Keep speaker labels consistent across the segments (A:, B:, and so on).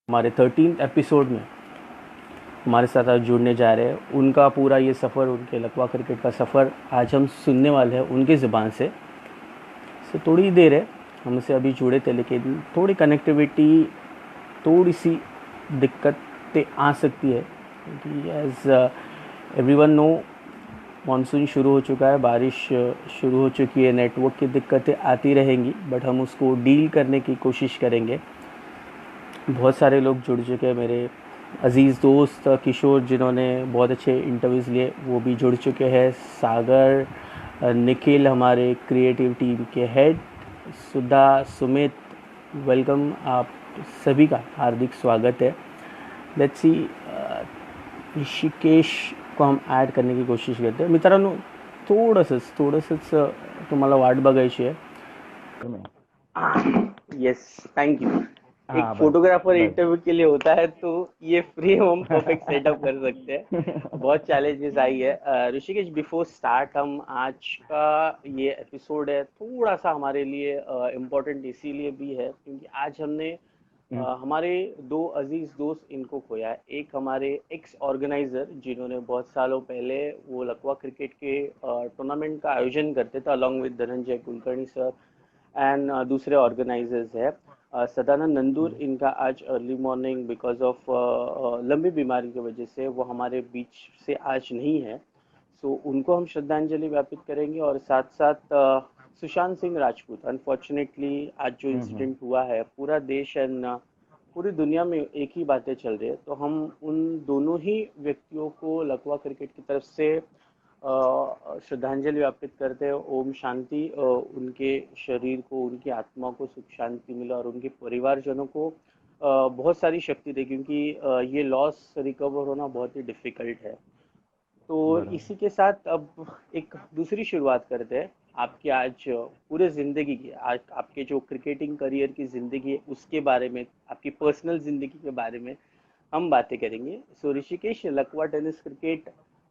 A: हमारे 13th episode में हमारे साथ आज जुड़ने जा रहे हैं। उनका पूरा ये सफ़र, उनके लकवा क्रिकेट का सफ़र आज हम सुनने वाले हैं उनकी ज़ुबान से थोड़ी देर है हमसे अभी जुड़े थे, लेकिन थोड़ी कनेक्टिविटी, थोड़ी सी दिक्कतें आ सकती है क्योंकि एज एवरीवन नो मानसून शुरू हो चुका है, बारिश शुरू हो चुकी है, नेटवर्क की दिक्कतें आती रहेंगी, बट हम उसको डील करने की कोशिश करेंगे। बहुत सारे लोग जुड़ चुके हैं, मेरे अज़ीज़ दोस्त किशोर जिन्होंने बहुत अच्छे इंटरव्यूज़ लिए वो भी जुड़ चुके हैं, सागर, निखिल हमारे क्रिएटिव टीम के हेड, सुधा, सुमित, वेलकम, आप सभी का हार्दिक स्वागत है। लेट्स सी, ऋषिकेश को हम ॲड करने की कोशिश करते हैं। मित्रांनो, थोडंसंच तुम्हाला वाट बघायची आहे। Yes, thank you. एक
B: हाँ बस
A: फोटोग्राफर
B: बस
A: इंटरव्यू के लिए होता है तो ये फ्रेम हम परफेक्ट सेटअप कर सकते हैं। बहुत चैलेंजेस आई है। ऋषिकेश, बिफोर स्टार्ट, हम आज का ये एपिसोड है थोड़ा सा हमारे लिए इम्पोर्टेंट इसीलिए भी है क्योंकि आज हमने हमारे दो अजीज दोस्त इनको खोया है। एक हमारे एक्स ऑर्गेनाइजर जिन्होंने बहुत सालों पहले वो लकवा क्रिकेट के टूर्नामेंट का आयोजन करते थे along with Dhananjay Kulkarni sir, and दूसरे ऑर्गेनाइजर्स है सदानंद नंदूर। इनका आज अर्ली मॉर्निंग बिकॉज ऑफ लंबी बीमारी की वजह से वो हमारे बीच से आज नहीं है। सो उनको हम श्रद्धांजलि ज्ञापित करेंगे और साथ साथ सुशांत सिंह राजपूत, अनफॉर्चुनेटली आज जो इंसिडेंट हुआ है, पूरा देश एंड पूरी दुनिया में एक ही बातें चल रही है, तो हम उन दोनों ही व्यक्तियों को लकवा क्रिकेट की तरफ से श्रद्धांजलि अर्पित करते हैं। ओम शांति, उनके शरीर को, उनकी आत्मा को सुख शांति मिले और उनके परिवारजनों को बहुत सारी शक्ति दे क्योंकि ये लॉस रिकवर होना बहुत ही डिफिकल्ट है। तो
B: बराबर।
A: इसी के साथ अब एक दूसरी शुरुआत करते हैं। आपकी आज पूरे जिंदगी की, आज आपके जो क्रिकेटिंग करियर की जिंदगी है उसके बारे में, आपकी पर्सनल जिंदगी के बारे में हम बातें करेंगे। सो ऋषिकेश, लकवा tennis cricket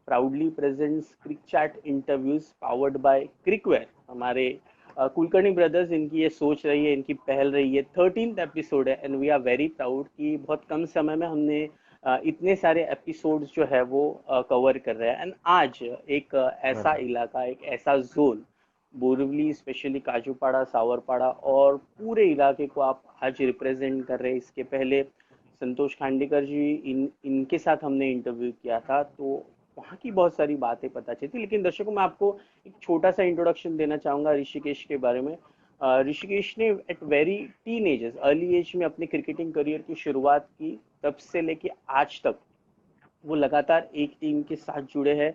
A: proudly presents cric chat interviews powered by Cricware. हमारे कुलकर्णी ब्रदर्स, इनकी ये सोच रही है, इनकी पहल रही है। 13th एपिसोड है and we are very proud कि बहुत कम समय में हमने इतने सारे एपिसोड्स जो है वो कवर कर रहे हैं। एंड आज एक ऐसा
B: बराबर।
A: इलाका, एक ऐसा जोन, बोरिवली, स्पेशली काजूपाड़ा, सावरपाड़ा और पूरे इलाके को आप आज रिप्रेजेंट कर रहे हैं। इसके पहले संतोष खांडेकर जी, इनके साथ हमने इंटरव्यू किया था, तो वहाँ की बहुत सारी बातें पता चली थी। लेकिन दर्शकों, मैं आपको एक छोटा सा इंट्रोडक्शन देना चाहूंगा ऋषिकेश के बारे में। ऋषिकेश ने at very teen ages, early age में अपने क्रिकेटिंग करियर की शुरुआत की। तब से लेके आज तक वो लगातार एक टीम के साथ जुड़े हैं।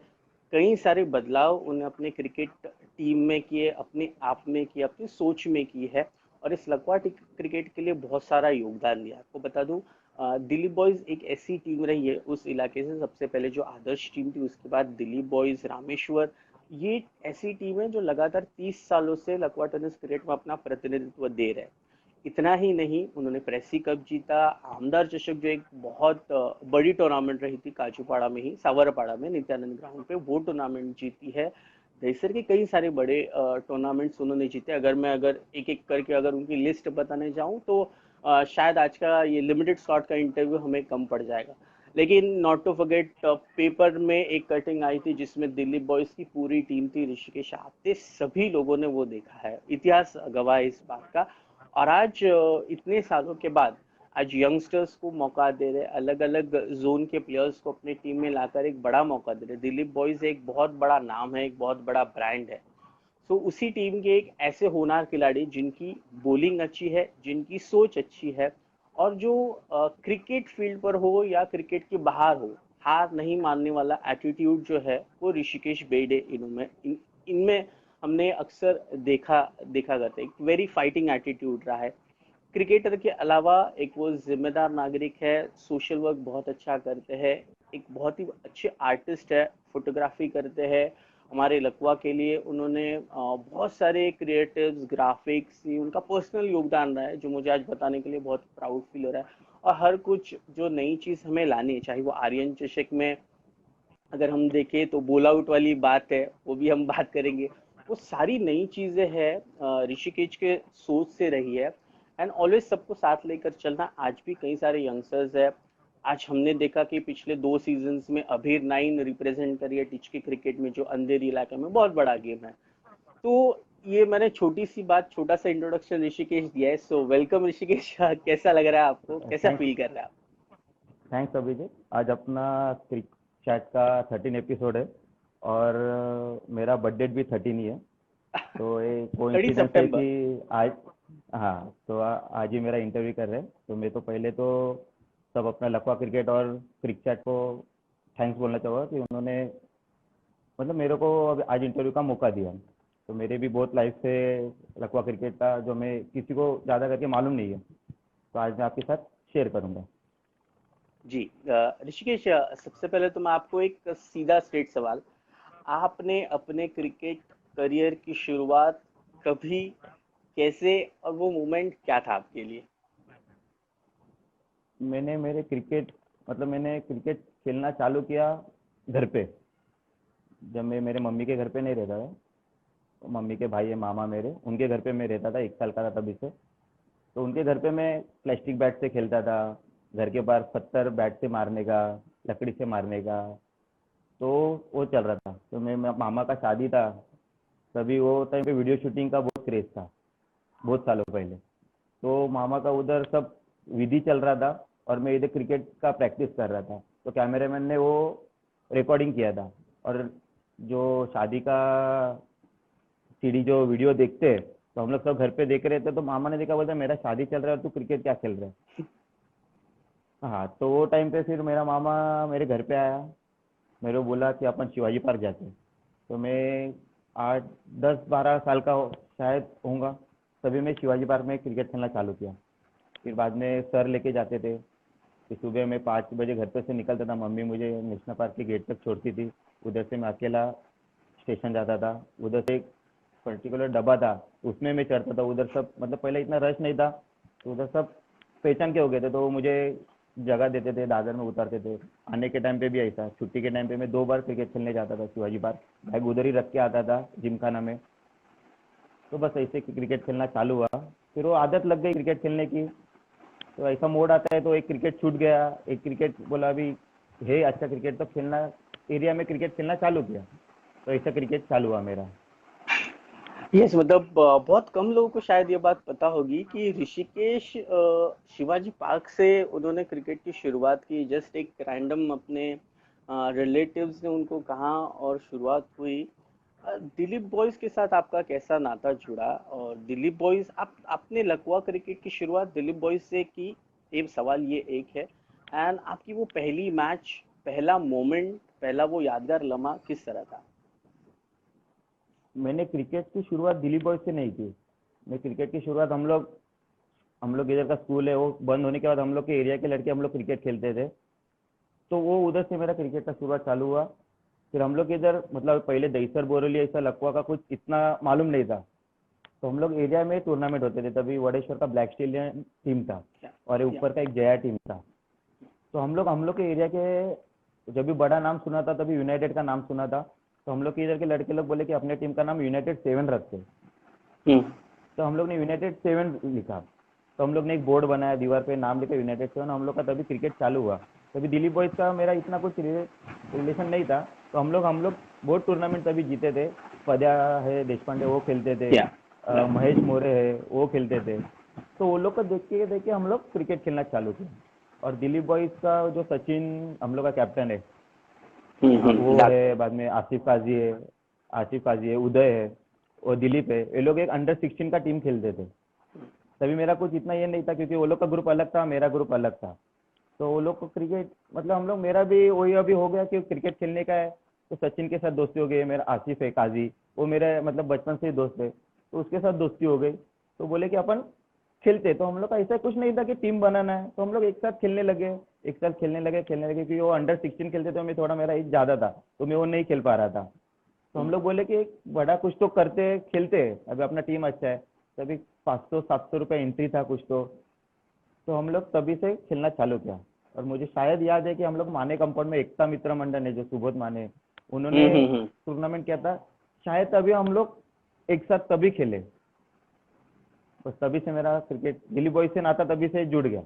A: कई सारे बदलाव उन्हें अपने क्रिकेट टीम में किए, अपने आप में किए, अपनी सोच में की है और इस लकवा क्रिकेट के लिए बहुत सारा योगदान दिया। आपको बता दूं, दिल्ली बॉयज एक ऐसी टीम रही है उस इलाके से, सबसे पहले जो आदर्श टीम थी, उसके बाद दिल्ली बॉयज, रामेश्वर, ये ऐसी टीम है जो लगातार 30 सालों से लकवा टेनिस क्रिकेट में अपना प्रतिनिधित्व दे रहे हैं। इतना ही नहीं, उन्होंने प्रेसी कप जीता, आमदार चषक जो एक बहुत बड़ी टूर्नामेंट रही थी काजूपाड़ा में ही, सावरपाड़ा में नित्यानंद ग्राउंड पे, वो टूर्नामेंट जीती है। दहीसर के कई सारे बड़े टूर्नामेंट्स उन्होंने जीते। अगर एक एक करके अगर उनकी लिस्ट बताने जाऊं तो शायद आज का ये लिमिटेड स्लॉट का इंटरव्यू हमें कम पड़ जाएगा। लेकिन नॉट टू फॉरगेट, पेपर में एक कटिंग आई थी जिसमें दिल्ली बॉयज की पूरी टीम थी। ऋषिकेश, आते सभी लोगों ने वो देखा है, इतिहास गवाह है इस बात का। और आज इतने सालों के बाद आज यंगस्टर्स को मौका दे रहे, अलग अलग जोन के प्लेयर्स को अपनी टीम में लाकर एक बड़ा मौका दे रहे। दिलीप बॉयज एक बहुत बड़ा नाम है, एक बहुत बड़ा ब्रांड है। सो उसी टीम के एक ऐसे होनहार खिलाड़ी जिनकी बॉलिंग अच्छी है, जिनकी सोच अच्छी है और जो क्रिकेट फील्ड पर हो या क्रिकेट के बाहर हो, हार नहीं मानने वाला एटीट्यूड जो है वो ऋषिकेश बेड़े इनमें हमने अक्सर देखा देखा करते, एक वेरी फाइटिंग एटीट्यूड रहा है। क्रिकेटर के अलावा एक वो जिम्मेदार नागरिक है, सोशल वर्क बहुत अच्छा करते हैं, एक बहुत ही अच्छे आर्टिस्ट है, फोटोग्राफी करते हैं। हमारे लकवा के लिए उन्होंने बहुत सारे क्रिएटिव्स, ग्राफिक्स, उनका पर्सनल योगदान रहा है जो मुझे आज बताने के लिए बहुत प्राउड फील हो रहा है। और हर कुछ जो नई चीज़ हमें लानी है, चाहे वो आर्यन चषक में अगर हम देखें तो बोल आउट वाली बात है, वो भी हम बात करेंगे। वो सारी नई चीजें हैं ऋषिकेश के सोच से रही है। एंड ऑलवेज सबको साथ लेकर चलना। आज भी कई सारे यंगस्टर्स है। आज हमने देखा कि पिछले 2 सीजन्स में अभीर 9 रिप्रेजेंट करी है टिचकी क्रिकेट में, जो अंधेरी इलाके में बहुत बड़ा गेम है। तो ये मैंने छोटी सी बात, छोटा सा इंट्रोडक्शन ऋषिकेश दिया है। So welcome Rishikesh. कैसा लग रहा है आपको, कैसा
B: थैंक्स
A: फील कर रहे हैं आप?
B: थैंक्स अभिजीत। आज अपना क्रिक चैट का 13 एपिसोड है और मेरा बर्थडे भी 13 ही है। तो ये
A: 30
B: कोइंसिडेंस है
A: सितंबर
B: कि आज, हाँ, तो आज ही मेरा इंटरव्यू कर रहे हैं। तो मैं तो पहले तो सब अपना लखवा क्रिकेट और क्रिक चैट को थैंक्स बोलना चाहूँगा कि उन्होंने मतलब मेरे को अब आज इंटरव्यू का मौका दिया। तो मेरे भी बहुत लाइफ से लखवा क्रिकेट का जो मैं किसी को ज़्यादा करके मालूम नहीं है, तो आज मैं आपके साथ शेयर करूँगा।
A: जी। ऋषिकेश, सबसे पहले तो मैं आपको एक सीधा स्ट्रेट सवाल, आपने अपने क्रिकेट करियर की शुरुआत कभी, कैसे, और वो मोमेंट क्या था आपके लिए?
B: मैंने क्रिकेट खेलना चालू किया घर पे, जब मैं मेरे मम्मी के घर पे नहीं रहता था। तो मम्मी के भाई है मामा मेरे, उनके घर पे मैं रहता था, 1 साल का था तभी से। तो उनके घर पे मैं प्लास्टिक बैट से खेलता था, घर के बाहर पत्थर बैट से मारने का, लकड़ी से मारने का। तो वो चल रहा था। तो मैं मामा का शादी था, तभी वो टाइम पे वीडियो शूटिंग का बहुत क्रेज था, बहुत सालों पहले। तो मामा का उधर सब विधि चल रहा था और मैं इधर क्रिकेट का प्रैक्टिस कर रहा था। तो कैमरामैन ने वो रिकॉर्डिंग किया था। और जो शादी का सीडी जो वीडियो देखते हैं, तो हम लोग सब घर पे देख रहे थे। तो मामा ने देखा, बोलता मेरा शादी चल रहा है और तू क्रिकेट क्या खेल रहा है। हाँ, तो वो टाइम पे फिर मेरा मामा मेरे घर पे आया, मेरे को बोला कि अपन शिवाजी पार्क जाते हैं। तो मैं 8 10 12 साल का शायद होऊंगा, तभी मैं शिवाजी पार्क में क्रिकेट खेलना चालू किया। फिर बाद में सर लेके जाते थे। फिर सुबह मैं 5 बजे घर पे से निकलता था, मम्मी मुझे नेशनल पार्क के गेट तक छोड़ती थी। उधर से मैं अकेला स्टेशन जाता था। उधर से एक पर्टिकुलर डब्बा था, उसमें मैं चढ़ता था। उधर सब मतलब पहले इतना रश नहीं था, तो उधर सब पहचान के हो गए थे। तो वो मुझे जगह देते थे, दादर में उतारते थे। आने के टाइम पे भी ऐसा, छुट्टी के टाइम पे मैं 2 बार क्रिकेट खेलने जाता था शिवाजी पार्क, बैग उधर ही रख के आता था जिमखाना में। तो बस ऐसे क्रिकेट खेलना चालू हुआ। फिर वो आदत लग गई क्रिकेट खेलने की। तो ऐसा मोड आता है, तो एक क्रिकेट छूट गया, एक क्रिकेट बोला अभी है अच्छा क्रिकेट, तो खेलना एरिया में क्रिकेट खेलना चालू किया। तो ऐसा क्रिकेट चालू हुआ मेरा।
A: यस, मतलब बहुत कम लोगों को शायद ये बात पता होगी कि ऋषिकेश शिवाजी पार्क से उन्होंने क्रिकेट की शुरुआत की। जस्ट एक रैंडम अपने रिलेटिव्स ने उनको कहा और शुरुआत हुई। दिलीप बॉयज के साथ आपका कैसा नाता जुड़ा? और दिलीप बॉयज, आप आपने लकवा क्रिकेट की शुरुआत दिलीप बॉयज से की, ये सवाल ये एक है। एंड आपकी वो पहली मैच, पहला मोमेंट, पहला वो यादगार लम्हा किस तरह था?
B: मैंने क्रिकेट की शुरुआत दिलीप बॉयज से नहीं की। मैं क्रिकेट की शुरुआत हम लोग इधर का स्कूल है, वो बंद होने के बाद हम लोग के एरिया के लड़के हम लोग क्रिकेट खेलते थे। तो वो उधर से मेरा क्रिकेट का शुरुआत चालू हुआ। फिर हम लोग इधर मतलब पहले दहीसर बोरोली ऐसा लकवा का कुछ इतना मालूम नहीं था। तो हम लोग एरिया में टूर्नामेंट होते थे, तभी वड़ेश्वर का ब्लैक स्टेलियन टीम था
A: क्या?
B: और ये
A: या।
B: ऊपर का एक जया टीम था। तो हम लोग के एरिया के जब भी बड़ा नाम सुना था, तभी यूनाइटेड का नाम सुना था। तो हम लोग के इधर के लड़के लोग बोले कि अपने टीम का नाम यूनाइटेड 7 रखते।
A: हम्म।
B: तो हम लोग ने यूनाइटेड 7 लिखा। तो हम लोग ने एक बोर्ड बनाया, दीवार पे नाम लिखा यूनाइटेड 7। हम लोग का तभी क्रिकेट चालू हुआ। तभी दिलीप बॉयज का मेरा इतना कुछ रिलेशन नहीं था। तो हम लोग बहुत टूर्नामेंट तभी जीते थे। पद्या है, देशपांडे वो खेलते थे,
A: या।
B: महेश मोरे है वो खेलते थे। तो वो लोग को देख के हम लोग क्रिकेट खेलना चालू किया। और दिलीप बॉयज का जो सचिन हम लोग का कैप्टन है, वो
A: याद है।
B: है, बाद में आसिफ काजी है, उदय है और दिलीप है। ये लोग एक अंडर 16 का टीम खेलते थे। तभी मेरा कुछ इतना ये नहीं था, क्योंकि वो लोग का ग्रुप अलग था, मेरा ग्रुप अलग था। तो वो लोग को क्रिकेट मतलब हम लोग, मेरा भी वही अभी हो गया कि क्रिकेट खेलने का है। तो सचिन के साथ दोस्ती हो गई। मेरा आसिफ है काजी, वो मेरे मतलब बचपन से ही दोस्त है, तो उसके साथ दोस्ती हो गई। तो बोले कि अपन खेलते। तो हम लोग का ऐसा कुछ नहीं था कि टीम बनाना है, तो हम लोग एक साथ खेलने लगे। एक साथ खेलने लगे क्योंकि वो अंडर 16 खेलते थे, मैं थोड़ा, मेरा एज ज़्यादा था, तो मैं वो नहीं खेल पा रहा था। तो हम लोग बोले कि एक बड़ा कुछ तो करते, खेलते, अभी अपना टीम अच्छा है। तभी 500 700 रुपये एंट्री था कुछ तो हम लोग तभी से खेलना चालू किया। और मुझे शायद याद है कि हम लोग माने कंपाउंड में एकता मित्र मंडल है, जो सुबोध माने, उन्होंने
A: हम्म।
B: टूर्नामेंट किया था। शायद तभी हम लोग एक साथ तभी खेले। बस तभी से मेरा क्रिकेट दिल्ली बॉयज से नाता तभी से जुड़ गया।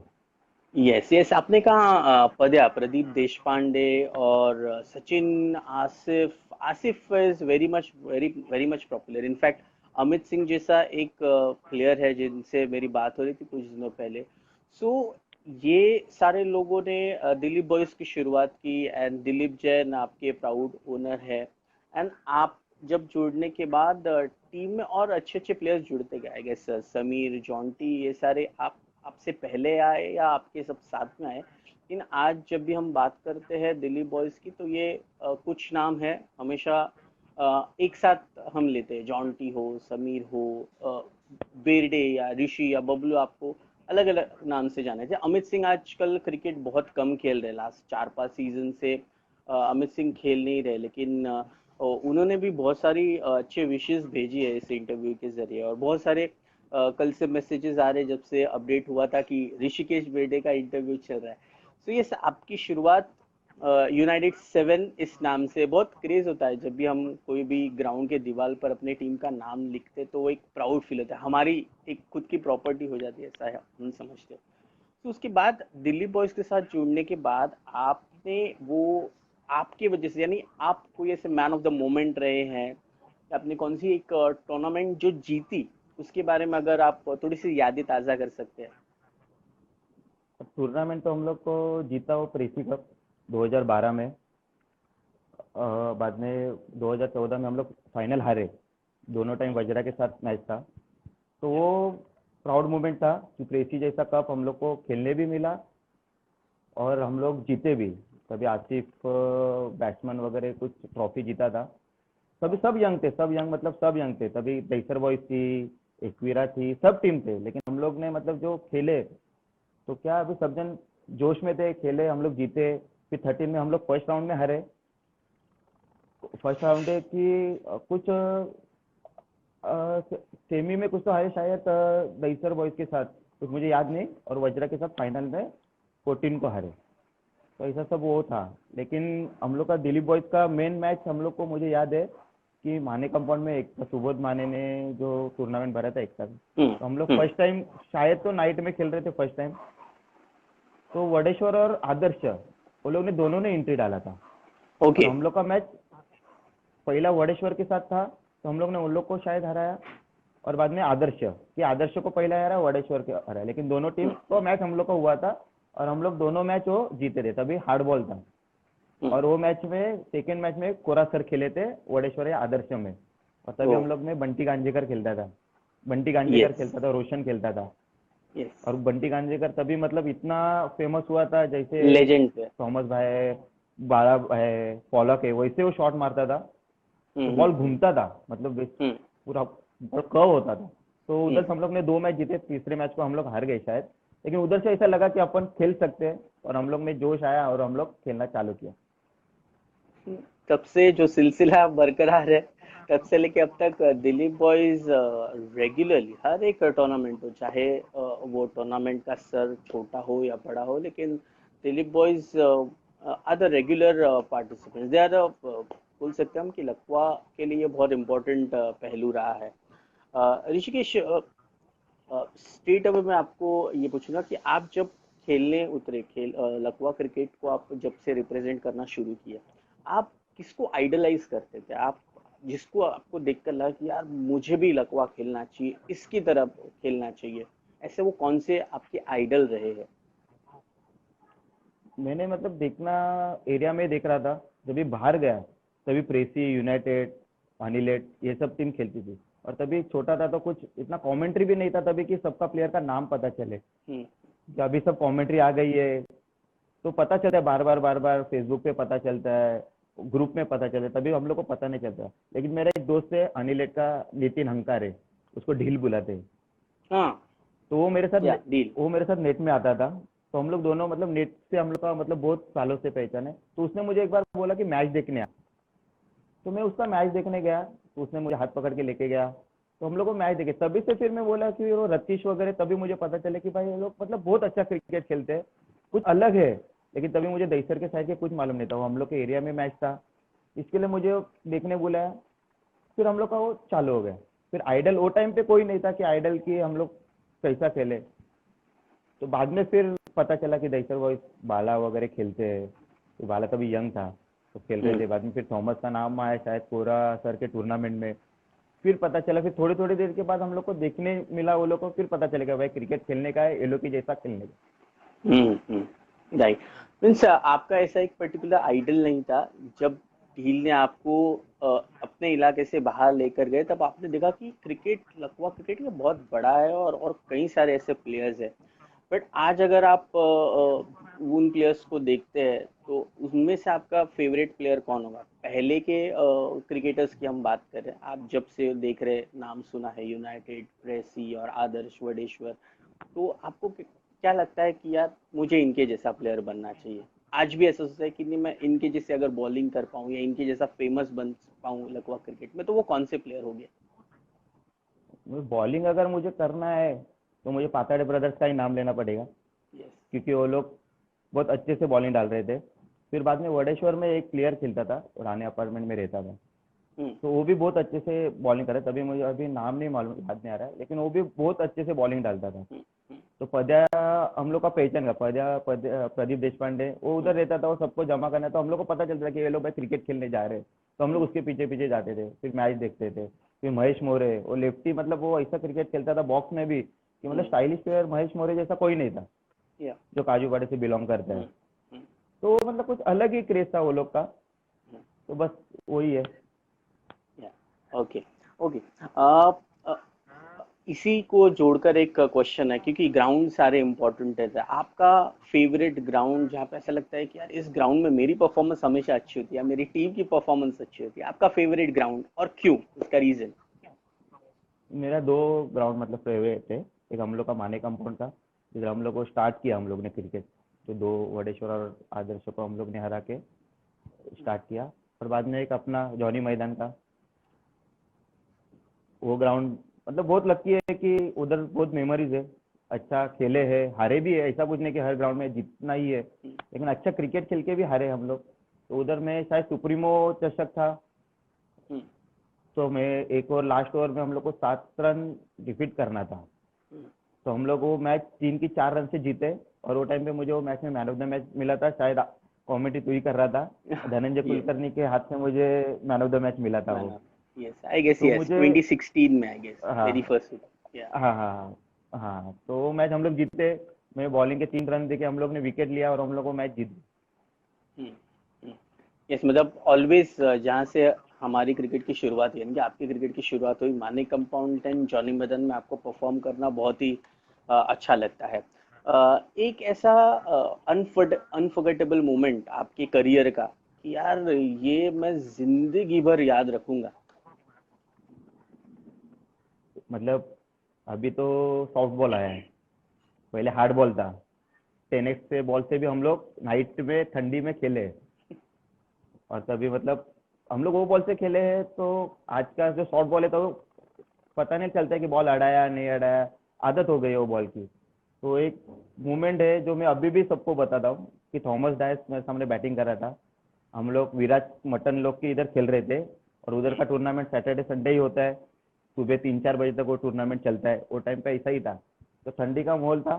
A: यस यस, आपने कहा पद्या, प्रदीप देशपांडे और Sachin, Asif. Asif is very much popular. In fact Amit Singh जैसा एक प्लेयर है जिनसे मेरी बात हो रही थी कुछ दिनों पहले। सो ये सारे लोगों ने दिल्ली बॉयज की शुरुआत की, एंड दिलीप जैन आपके प्राउड ओनर है। एंड आप जब जुड़ने के बाद टीम में और अच्छे अच्छे प्लेयर्स जुड़ते गए। आई गेस समीर, जॉन्टी, ये सारे आप आपसे पहले आए या आपके सब साथ में आए। लेकिन आज जब भी हम बात करते हैं दिल्ली बॉयज की, तो ये कुछ नाम है हमेशा एक साथ हम लेते हैं। जॉन्टी हो, समीर हो, बेर्डे या ऋषि या बबलू, आपको अलग अलग नाम से जाना है। अमित सिंह आजकल क्रिकेट बहुत कम खेल रहे, लास्ट 4-5 सीजन से अमित सिंह खेल नहीं रहे। लेकिन उन्होंने भी बहुत सारी अच्छे विशेष भेजी है इस इंटरव्यू के जरिए। और बहुत सारे कल से मैसेजेस आ रहे, जब से अपडेट हुआ था कि ऋषिकेश बेर्डे का इंटरव्यू चल रहा है। तो ये आपकी शुरुआत यूनाइटेड 7 इस नाम से। बहुत क्रेज होता है जब भी हम कोई भी ग्राउंड के दीवार पर अपने टीम का नाम लिखते, तो वो एक प्राउड फील होता है, हमारी एक खुद की प्रॉपर्टी हो जाती है, ऐसा है हम समझते हैं। तो उसके बाद दिल्ली बॉयज के साथ जुड़ने के बाद आपने वो, आपकी वजह से, यानी आप कोई ऐसे मैन ऑफ द मोमेंट रहे हैं, आपने कौन सी एक टूर्नामेंट जो जीती, उसके बारे में अगर आप थोड़ी सी यादें ताज़ा कर सकते हैं।
B: टूर्नामेंट तो हम लोग को जीता वो प्रेसी कप 2012 में। बाद में 2014 में हम लोग फाइनल हारे, दोनों टाइम वजरा के साथ मैच था। तो वो प्राउड मोमेंट था कि प्रेसी जैसा कप हम लोग को खेलने भी मिला और हम लोग जीते भी। तभी आसिफ बैट्समैन वगैरह कुछ ट्रॉफी जीता था। तभी सब यंग थे, सब यंग मतलब सब यंग थे। तभी दहीसर बॉयज थी, एकवीरा थी, सब टीम थे। लेकिन हम लोग ने मतलब जो खेले, तो क्या अभी सब जन जोश में थे, खेले, हम लोग जीते। फिर 13 में हम लोग फर्स्ट राउंड में हारे। फर्स्ट राउंड की कुछ सेमी में कुछ तो हारे शायद दहीसर बॉयज के साथ, कुछ मुझे याद नहीं, और वज्रा के साथ फाइनल में 14 को हारे। तो ऐसा सब वो था। लेकिन हम लोग का दिलीप बॉयज का मेन मैच हम लोग को, मुझे याद है कि माने कंपाउंड में एक सुबोध माने ने जो टूर्नामेंट भरा था एक साथ,
A: हम्म।
B: तो हम लोग
A: हम्म।
B: फर्स्ट टाइम शायद तो नाइट में खेल रहे थे फर्स्ट टाइम। तो वडेश्वर और आदर्श वो लोग ने दोनों ने एंट्री डाला था। और
A: ओके।
B: हम लोग का मैच पहला वडेश्वर के साथ था, तो हम लोग ने उन लोग को शायद हराया। और बाद में आदर्श को पहला हरा, वडेश्वर के हराया। लेकिन दोनों टीम तो मैच हम लोग का हुआ था और हम लोग दोनों मैच वो जीते थे। तभी हार्ड बॉल था।
A: हम्म।
B: और वो मैच में सेकेंड मैच में कोरा सर खेले थे वडेश्वर या आदर्श में। और तभी
A: ओ।
B: हम लोग में बंटी गांजेकर खेलता था, बंटी गांजेकर
A: यस।
B: खेलता था, रोशन खेलता था।
A: यस।
B: और बंटी गांजेकर तभी मतलब इतना फेमस हुआ था, जैसे
A: लेजेंड है।
B: थॉमस भाई है, बाला है, पॉलक है, वैसे वो शॉट मारता था।
A: हम्म।
B: तो
A: हम्म।
B: बॉल घूमता था, मतलब
A: हम्म।
B: पूरा कर्व होता था। तो उधर
A: हम्म।
B: से हम लोग ने 2 मैच जीते, तीसरे मैच को हम लोग हार गए शायद। लेकिन उधर से ऐसा लगा कि अपन खेल सकते हैं, और हम लोग में जोश आया और हम लोग खेलना चालू किया।
A: तब से जो सिलसिला बरकरार है, तब से लेके अब तक दिल्ली बॉयज रेगुलरली हर एक टूर्नामेंट हो, चाहे वो टूर्नामेंट का स्तर छोटा हो या बड़ा हो, लेकिन Delhi boys are the regular participants. They are, बोल सकते हैं हम कि लकवा के लिए बहुत इम्पोर्टेंट पहलू रहा है। ऋषिकेश, स्ट्रेट अवे मैं आपको ये पूछूंगा कि आप जब खेलने उतरे, लकवा क्रिकेट को आप जब से रिप्रेजेंट करना शुरू किया, आप किसको आइडलाइज करते थे? आप जिसको आपको देखकर लगा कि यार मुझे भी लकवा खेलना चाहिए, इसकी तरफ खेलना चाहिए, ऐसे वो कौन से आपके आइडल रहे हैं?
B: मैंने मतलब देखना एरिया में देख रहा था। जब भी बाहर गया, तभी प्रेसी, यूनाइटेड, पानीलेट, ये सब टीम खेलती थी। और तभी छोटा था तो कुछ इतना कमेंट्री भी नहीं था तभी कि सबका प्लेयर का नाम पता चले।
A: हम्म।
B: अभी सब कमेंट्री आ गई है, तो पता चलता है बार बार फेसबुक पे पता चलता है, ग्रुप में पता चलता है। तभी हम लोग को पता नहीं चलता। लेकिन मेरा एक दोस्त है अनिलेट का, नितिन हंकार है, उसको ढील बुलाते हैं।
A: हाँ।
B: तो
A: या डील।
B: वो मेरे साथ नेट में आता था। तो हम लोग दोनों मतलब नेट से हम लोग का मतलब बहुत सालों से पहचान है। तो उसने मुझे एक बार बोला कि मैच देखने आ। तो मैं उसका मैच देखने गया, तो उसने मुझे हाथ पकड़ के लेके गया। तो हम लोग को मैच देखे। तभी से फिर मैं बोला कि वो रतीश वगैरह, तभी मुझे पता चले कि भाई ये लोग मतलब बहुत अच्छा क्रिकेट खेलते हैं, कुछ अलग है। लेकिन तभी मुझे दहीसर के साइड के कुछ मालूम नहीं था, वो हम लोग के एरिया में मैच था, इसके लिए मुझे देखने बुलाया। फिर हम लोग का वो चालू हो गया। फिर आइडल वो टाइम पे कोई नहीं था कि आइडल की हम लोग कैसा खेले। तो बाद में फिर पता चला कि दहीसर बॉयज बाला वगैरह खेलते हैं, तो बाला तभी यंग था तो खेल रहे
A: हम्म।
B: थे। बाद में फिर थॉमस का नाम आया शायद कोरा सर के टूर्नामेंट में। फिर पता चला, फिर थोड़ी थोड़ी देर के बाद हम लोग को देखने मिला वो लोग को, फिर पता चलेगा भाई क्रिकेट खेलने का है, ये लोग की जैसा खेलने का।
A: राइट। मीन्स आपका ऐसा एक पर्टिकुलर आइडल नहीं था। जब ढील ने आपको अ, अपने इलाके से बाहर लेकर गए तब आपने देखा कि क्रिकेट, लकवा क्रिकेट ये बहुत बड़ा है और कई सारे ऐसे प्लेयर्स हैं। बट आज अगर आप उन प्लेयर्स को देखते हैं तो उनमें से आपका फेवरेट प्लेयर कौन होगा? पहले के क्रिकेटर्स की हम बात कर रहे हैं, आप जब से देख रहे, नाम सुना है यूनाइटेड, ब्रेसी और आदर्श वडेश्वर, तो आपको क्या लगता है कि यार मुझे इनके जैसा प्लेयर बनना चाहिए? आज भी ऐसा सोचता है कि नहीं, मैं इनके जैसे अगर बॉलिंग कर पाऊँ या इनके जैसा फेमस बन पाऊँ लकवा क्रिकेट में, तो वो कौन से प्लेयर हो गए?
B: बॉलिंग अगर मुझे करना है तो मुझे पाताड़े ब्रदर्स का ही नाम लेना पड़ेगा,
A: यस।
B: क्योंकि वो लोग बहुत अच्छे से बॉलिंग डाल रहे थे। फिर बाद में वडेश्वर में एक प्लेयर खेलता था, रानी अपार्टमेंट में रहता था,
A: हम्म।
B: तो वो भी बहुत अच्छे से बॉलिंग कर रहा है। तभी मुझे अभी नाम नहीं मालूम, याद नहीं आ रहा है, लेकिन वो भी बहुत अच्छे से बॉलिंग डालता था।
A: हम्म। हम्म।
B: तो पद्या हम लोग का पहचान का प्रदीप देशपांडे, वो उधर रहता था, वो सबको जमा करना, तो हम लोग को पता चलता था कि ये लोग भाई क्रिकेट खेलने जा रहे हैं, तो हम लोग
A: हम्म।
B: उसके पीछे पीछे जाते थे, फिर मैच देखते थे। फिर महेश मोरे, वो लेफ्टी, मतलब वो ऐसा क्रिकेट खेलता था बॉक्स में भी कि मतलब
A: हम्म।
B: स्टाइलिश प्लेयर महेश मोरे जैसा कोई नहीं था,
A: या।
B: जो काजूवाड़े से बिलोंग करता है।
A: हम्म। हम्म।
B: तो मतलब कुछ अलग ही क्रेज था वो लोग का।
A: हम्म।
B: तो बस वही है।
A: या। ओके। ओके। इसी को जोड़कर एक क्वेश्चन है, क्योंकि ग्राउंड सारे इंपॉर्टेंट है, आपका फेवरेट ग्राउंड जहाँ पे ऐसा लगता है कि यार इस ग्राउंड में मेरी परफॉर्मेंस हमेशा अच्छी होती है या मेरी टीम की परफॉर्मेंस अच्छी होती है, आपका फेवरेट ग्राउंड और क्यों, उसका रीजन?
B: मेरा दो ग्राउंड मतलब फेवरेट है। एक हम लोग का माने कंपाउंड था, जिधर हम लोग को स्टार्ट किया हम लोग ने क्रिकेट, तो दो वडेश्वर और आदर्श को हम लोग ने हरा के स्टार्ट किया। और बाद में एक अपना जॉनी मैदान का वो ग्राउंड, मतलब बहुत लकी है कि उधर बहुत मेमोरीज है। अच्छा खेले हैं, हारे भी है, ऐसा कुछ नहीं कि हर ग्राउंड में जीतना ही है, लेकिन अच्छा क्रिकेट खेल के भी हारे हम लोग। तो उधर में शायद सुप्रीमो चषक था, तो मैं एक और लास्ट ओवर में हम लोग को 7 रन डिफीट करना था। तो हम लोग वो मैच 3 की 4 रन से जीते, और वो टाइम पे मुझे वो मैच में मैन ऑफ द मैच मिला था, शायद कॉमेडी तू ही कर रहा था, धनंजय
A: ये
B: कुलकर्णी के हाथ से मुझे मैन ऑफ द मैच मिला था
A: मैन
B: वो।
A: ऑफ, यस आई गेस,
B: तो
A: यस
B: मुझे
A: 2016 में, आई गेस वेरी
B: हाँ
A: फर्स्ट। या।
B: हाँ हाँ हाँ, तो वो मैच हम लोग जीते। मैं बॉलिंग के 3 रन देके हम लोग ने विकेट लिया और हम लोग वो मैच जीत गए।
A: यस, मतलब ऑलवेज जहाँ से हमारी क्रिकेट की शुरुआत हुई, यानी कि आपकी क्रिकेट की शुरुआत हुई मानिक कंपाउंड एंड जॉनी मैदान में, आपको परफॉर्म करना बहुत ही अच्छा लगता है। एक ऐसा अनफॉरगेटेबल मोमेंट आपके करियर का कि यार ये मैं जिंदगी भर याद रखूंगा?
B: मतलब अभी तो सॉफ्ट बॉल आया है, पहले हार्ड बॉल था। 10x से बॉल से भी हम लोग नाइट में ठंडी में खेले, और तभी मतलब हम लोग वो बॉल से खेले हैं। तो आज का जो शॉर्ट बॉल है तो पता नहीं चलता है कि बॉल अड़ाया नहीं अड़ाया, आदत हो गई है वो बॉल की। तो एक मोमेंट है जो मैं अभी भी सबको बताता हूँ कि थॉमस डायस मेरे सामने बैटिंग कर रहा था, हम लोग विराट मटन लोग के इधर खेल रहे थे, और उधर का टूर्नामेंट सैटरडे संडे ही होता है, सुबह 3-4 बजे तक वो टूर्नामेंट चलता है। वो टाइम पे ऐसा ही था, तो ठंडी का माहौल था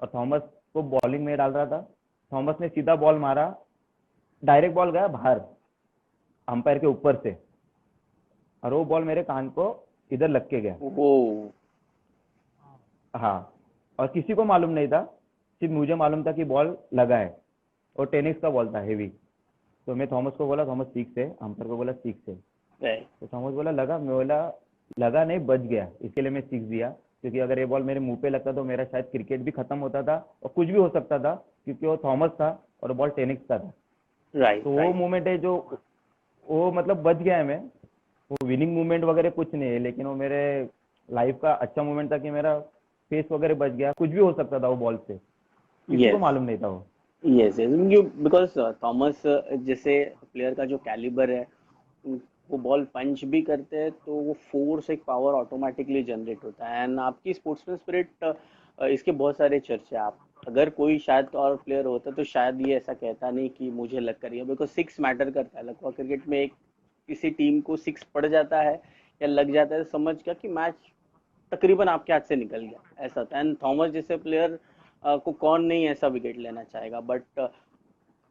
B: और थॉमस को बॉलिंग में डाल रहा था। थॉमस ने सीधा बॉल मारा, डायरेक्ट बॉल गया बाहर अंपायर के ऊपर से, और वो बॉल मेरे कान को इधर लग के गया।
A: वो।
B: हाँ, और किसी को मालूम नहीं था, सिर्फ मुझे मालूम था कि बॉल लगा है, और टेनिस का बॉल था हेवी। तो मैं थॉमस को बोला थॉमस ठीक से, अंपायर को बोला ठीक से।
A: राइट।
B: तो थॉमस बोला लगा, मैं बोला लगा नहीं, बच गया, इसके लिए मैं 6 दिया, क्योंकि अगर ये बॉल मेरे मुंह पे लगता तो मेरा शायद क्रिकेट भी खत्म होता था और कुछ भी हो सकता था, क्योंकि वो थॉमस था और बॉल टेनिस का था। तो
A: राइट।
B: वो
A: राइट।
B: मोमेंट है जो, वो मतलब बच गया है मैं। वो विनिंग मूवमेंट वगैरह कुछ नहीं है, लेकिन वो मेरे लाइफ का अच्छा मूवमेंट था कि मेरा फेस वगैरह बच गया, कुछ भी हो सकता था वो बॉल से, किसी को
A: यस।
B: मालूम नहीं था वो।
A: यस, यस, बिकॉज थॉमस जैसे प्लेयर का जो कैलिबर है, वो बॉल पंच भी करते हैं तो वो फोर्स, एक पावर ऑटोमेटिकली जनरेट होता है। एंड आपकी स्पोर्ट्समैन स्पिरिट, इसके बहुत सारे चर्चे हैं। आप अगर कोई शायद और प्लेयर होता तो शायद ये ऐसा कहता नहीं कि मुझे लग कर, बिकॉज सिक्स मैटर करता है लगभग क्रिकेट में। एक किसी टीम को सिक्स पड़ जाता है या लग जाता है तो समझ गया कि मैच तकरीबन आपके हाथ से निकल गया, ऐसा था। एंड थॉमस जैसे प्लेयर को कौन नहीं ऐसा विकेट लेना चाहेगा, बट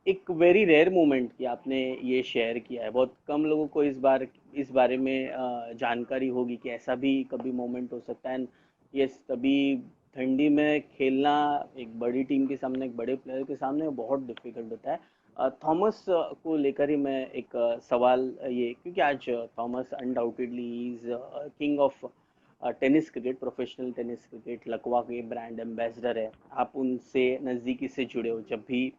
A: एक वेरी रेयर मोमेंट कि आपने ये शेयर किया है। बहुत कम लोगों को इस बारे में जानकारी होगी कि ऐसा भी कभी मोमेंट हो सकता है। यस, कभी ठंडी में खेलना एक बड़ी टीम के सामने, एक बड़े प्लेयर के सामने बहुत डिफिकल्ट होता है। थॉमस को लेकर ही मैं एक सवाल ये, क्योंकि आज Thomas undoubtedly is king of tennis cricket, professional tennis cricket, लकवा के ब्रांड एम्बेसडर है। आप उनसे नज़दीकी से जुड़े हो। जब भी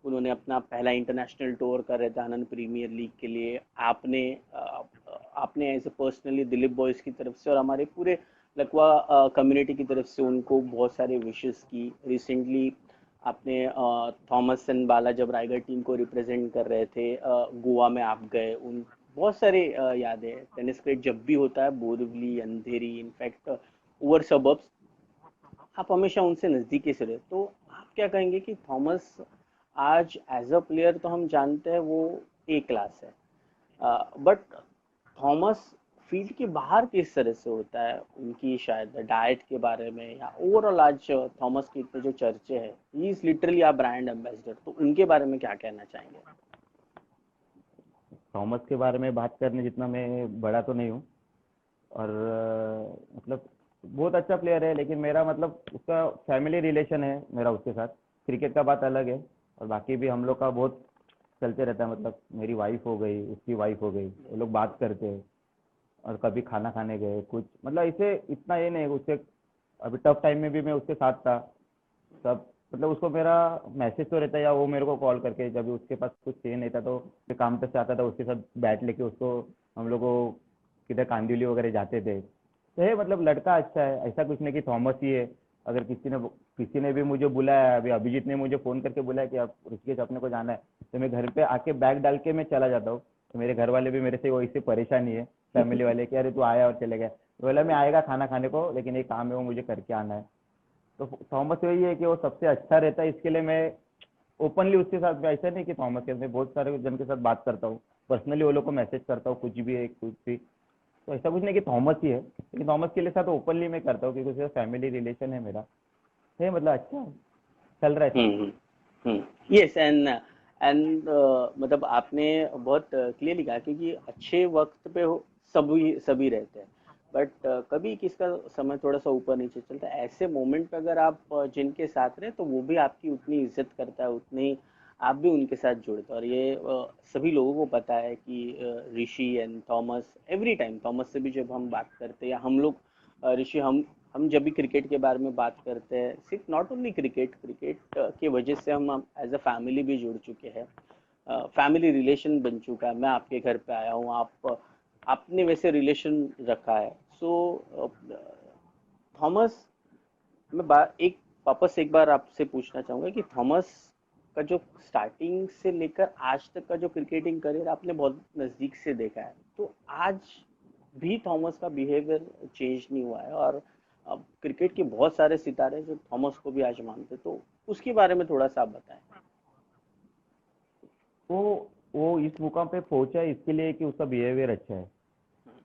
A: उन्होंने अपना पहला इंटरनेशनल टूर कर रहे थे आनंद प्रीमियर लीग के लिए, आपने आपने as a personally Dilip boys की तरफ से और हमारे पूरे लकवा कम्युनिटी की तरफ से उनको बहुत सारे विशेस की। रिसेंटली आपने थॉमस एंड बाला जब रायगढ़ टीम को रिप्रेजेंट कर रहे थे, गोवा में आप गए, उन बहुत सारे यादें। टेनिस क्रिकेट जब भी होता है, बोरिवली, अंधेरी, इनफैक्ट ओवर सबर्ब्स, आप हमेशा उनसे नज़दीकी से रहे। तो आप क्या कहेंगे कि थॉमस आज एज अ प्लेयर तो हम जानते हैं वो ए क्लास है, बट थॉमस फील्ड के बाहर किस तरह से होता है, उनकी शायद डाइट के बारे में, या ओवरऑल आज थॉमस के इतने जो चर्चे हैं, he is literally a brand ambassador, तो उनके बारे में क्या कहना चाहेंगे?
B: थॉमस के बारे में बात करने जितना मैं बड़ा तो नहीं हूँ, और मतलब बहुत अच्छा प्लेयर है, लेकिन मेरा मतलब उसका फैमिली रिलेशन है मेरा उसके साथ। क्रिकेट का बात अलग है, और बाकी भी हम लोग का बहुत चलते रहता है। मतलब मेरी वाइफ हो गई, उसकी वाइफ हो गई, वो लोग बात करते हैं, और कभी खाना खाने गए कुछ, मतलब इसे इतना ये नहीं उससे। अभी टफ टाइम में भी मैं उसके साथ था सब। मतलब उसको मेरा मैसेज तो रहता है, या वो मेरे को कॉल करके, जब भी उसके पास कुछ चाहिए नहीं था तो मैं काम पे से आता था, उसके साथ बैठ लेके उसको, हम लोग को किधर कांदिवली वगैरह जाते थे। तो ये मतलब लड़का अच्छा है, ऐसा कुछ नहीं कि थॉमस ही है। अगर किसी ने भी मुझे बुलाया, अभी अभिजीत ने मुझे फोन करके बुलाया कि आप ऋषिकेश अपने को जाना है, तो मैं घर पे आके बैग डाल के मैं चला जाता हूँ। तो मेरे घर वाले भी मेरे से वही से परेशानी है, फैमिली वाले, कि अरे तू आया और चले गया। तो बोला मैं आएगा खाना खाने को, लेकिन एक काम है वो मुझे करके आना है। तो थॉमस वही है कि वो सबसे अच्छा रहता है, इसके लिए मैं ओपनली उसके साथ, मैं ऐसा नहीं कि थॉमस के, मैं बहुत सारे जन के साथ बात करता हूँ, पर्सनली वो लोग को मैसेज करता हूँ, कुछ भी है कुछ भी। तो ऐसा कुछ नहीं कि थॉमस ही है, लेकिन थॉमस के लिए साथ ओपनली मैं करता हूँ, क्योंकि उसके फैमिली रिलेशन है मेरा, है मतलब अच्छा है, चल रहा है सब।
A: यस, एंड मतलब आपने बहुत क्लियरली कहा, क्योंकि अच्छे वक्त पे हो, सभी सभी रहते हैं, बट कभी किसका समय थोड़ा सा ऊपर नीचे चलता है। ऐसे मोमेंट पे अगर आप जिनके साथ रहे, तो वो भी आपकी उतनी इज्जत करता है, उतनी आप भी उनके साथ जुड़ते हैं। और ये सभी लोगों को पता है कि Rishi and Thomas, every time Thomas से भी जब हम बात करते हैं, या हम लोग ऋषि, हम जब भी क्रिकेट के बारे में बात करते हैं, सिर्फ नॉट ओनली क्रिकेट, क्रिकेट की वजह से हम एज अ फैमिली भी जुड़ चुके हैं, फैमिली रिलेशन बन चुका है। मैं आपके घर पे आया हूँ, आप आपने वैसे रिलेशन रखा है। सो थॉमस, एक वापस एक बार आपसे पूछना चाहूंगा कि थॉमस का जो स्टार्टिंग से लेकर आज तक का जो क्रिकेटिंग करियर आपने बहुत नजदीक से देखा है, तो आज भी थॉमस का बिहेवियर चेंज नहीं हुआ है। और अब क्रिकेट के बहुत सारे सितारे जो थॉमस को भी आज मानते, तो उसके बारे में थोड़ा सा आप बताएं।
B: वो वो इस मुकाम पे पहुंचा है इसके लिए कि उसका बिहेवियर अच्छा है।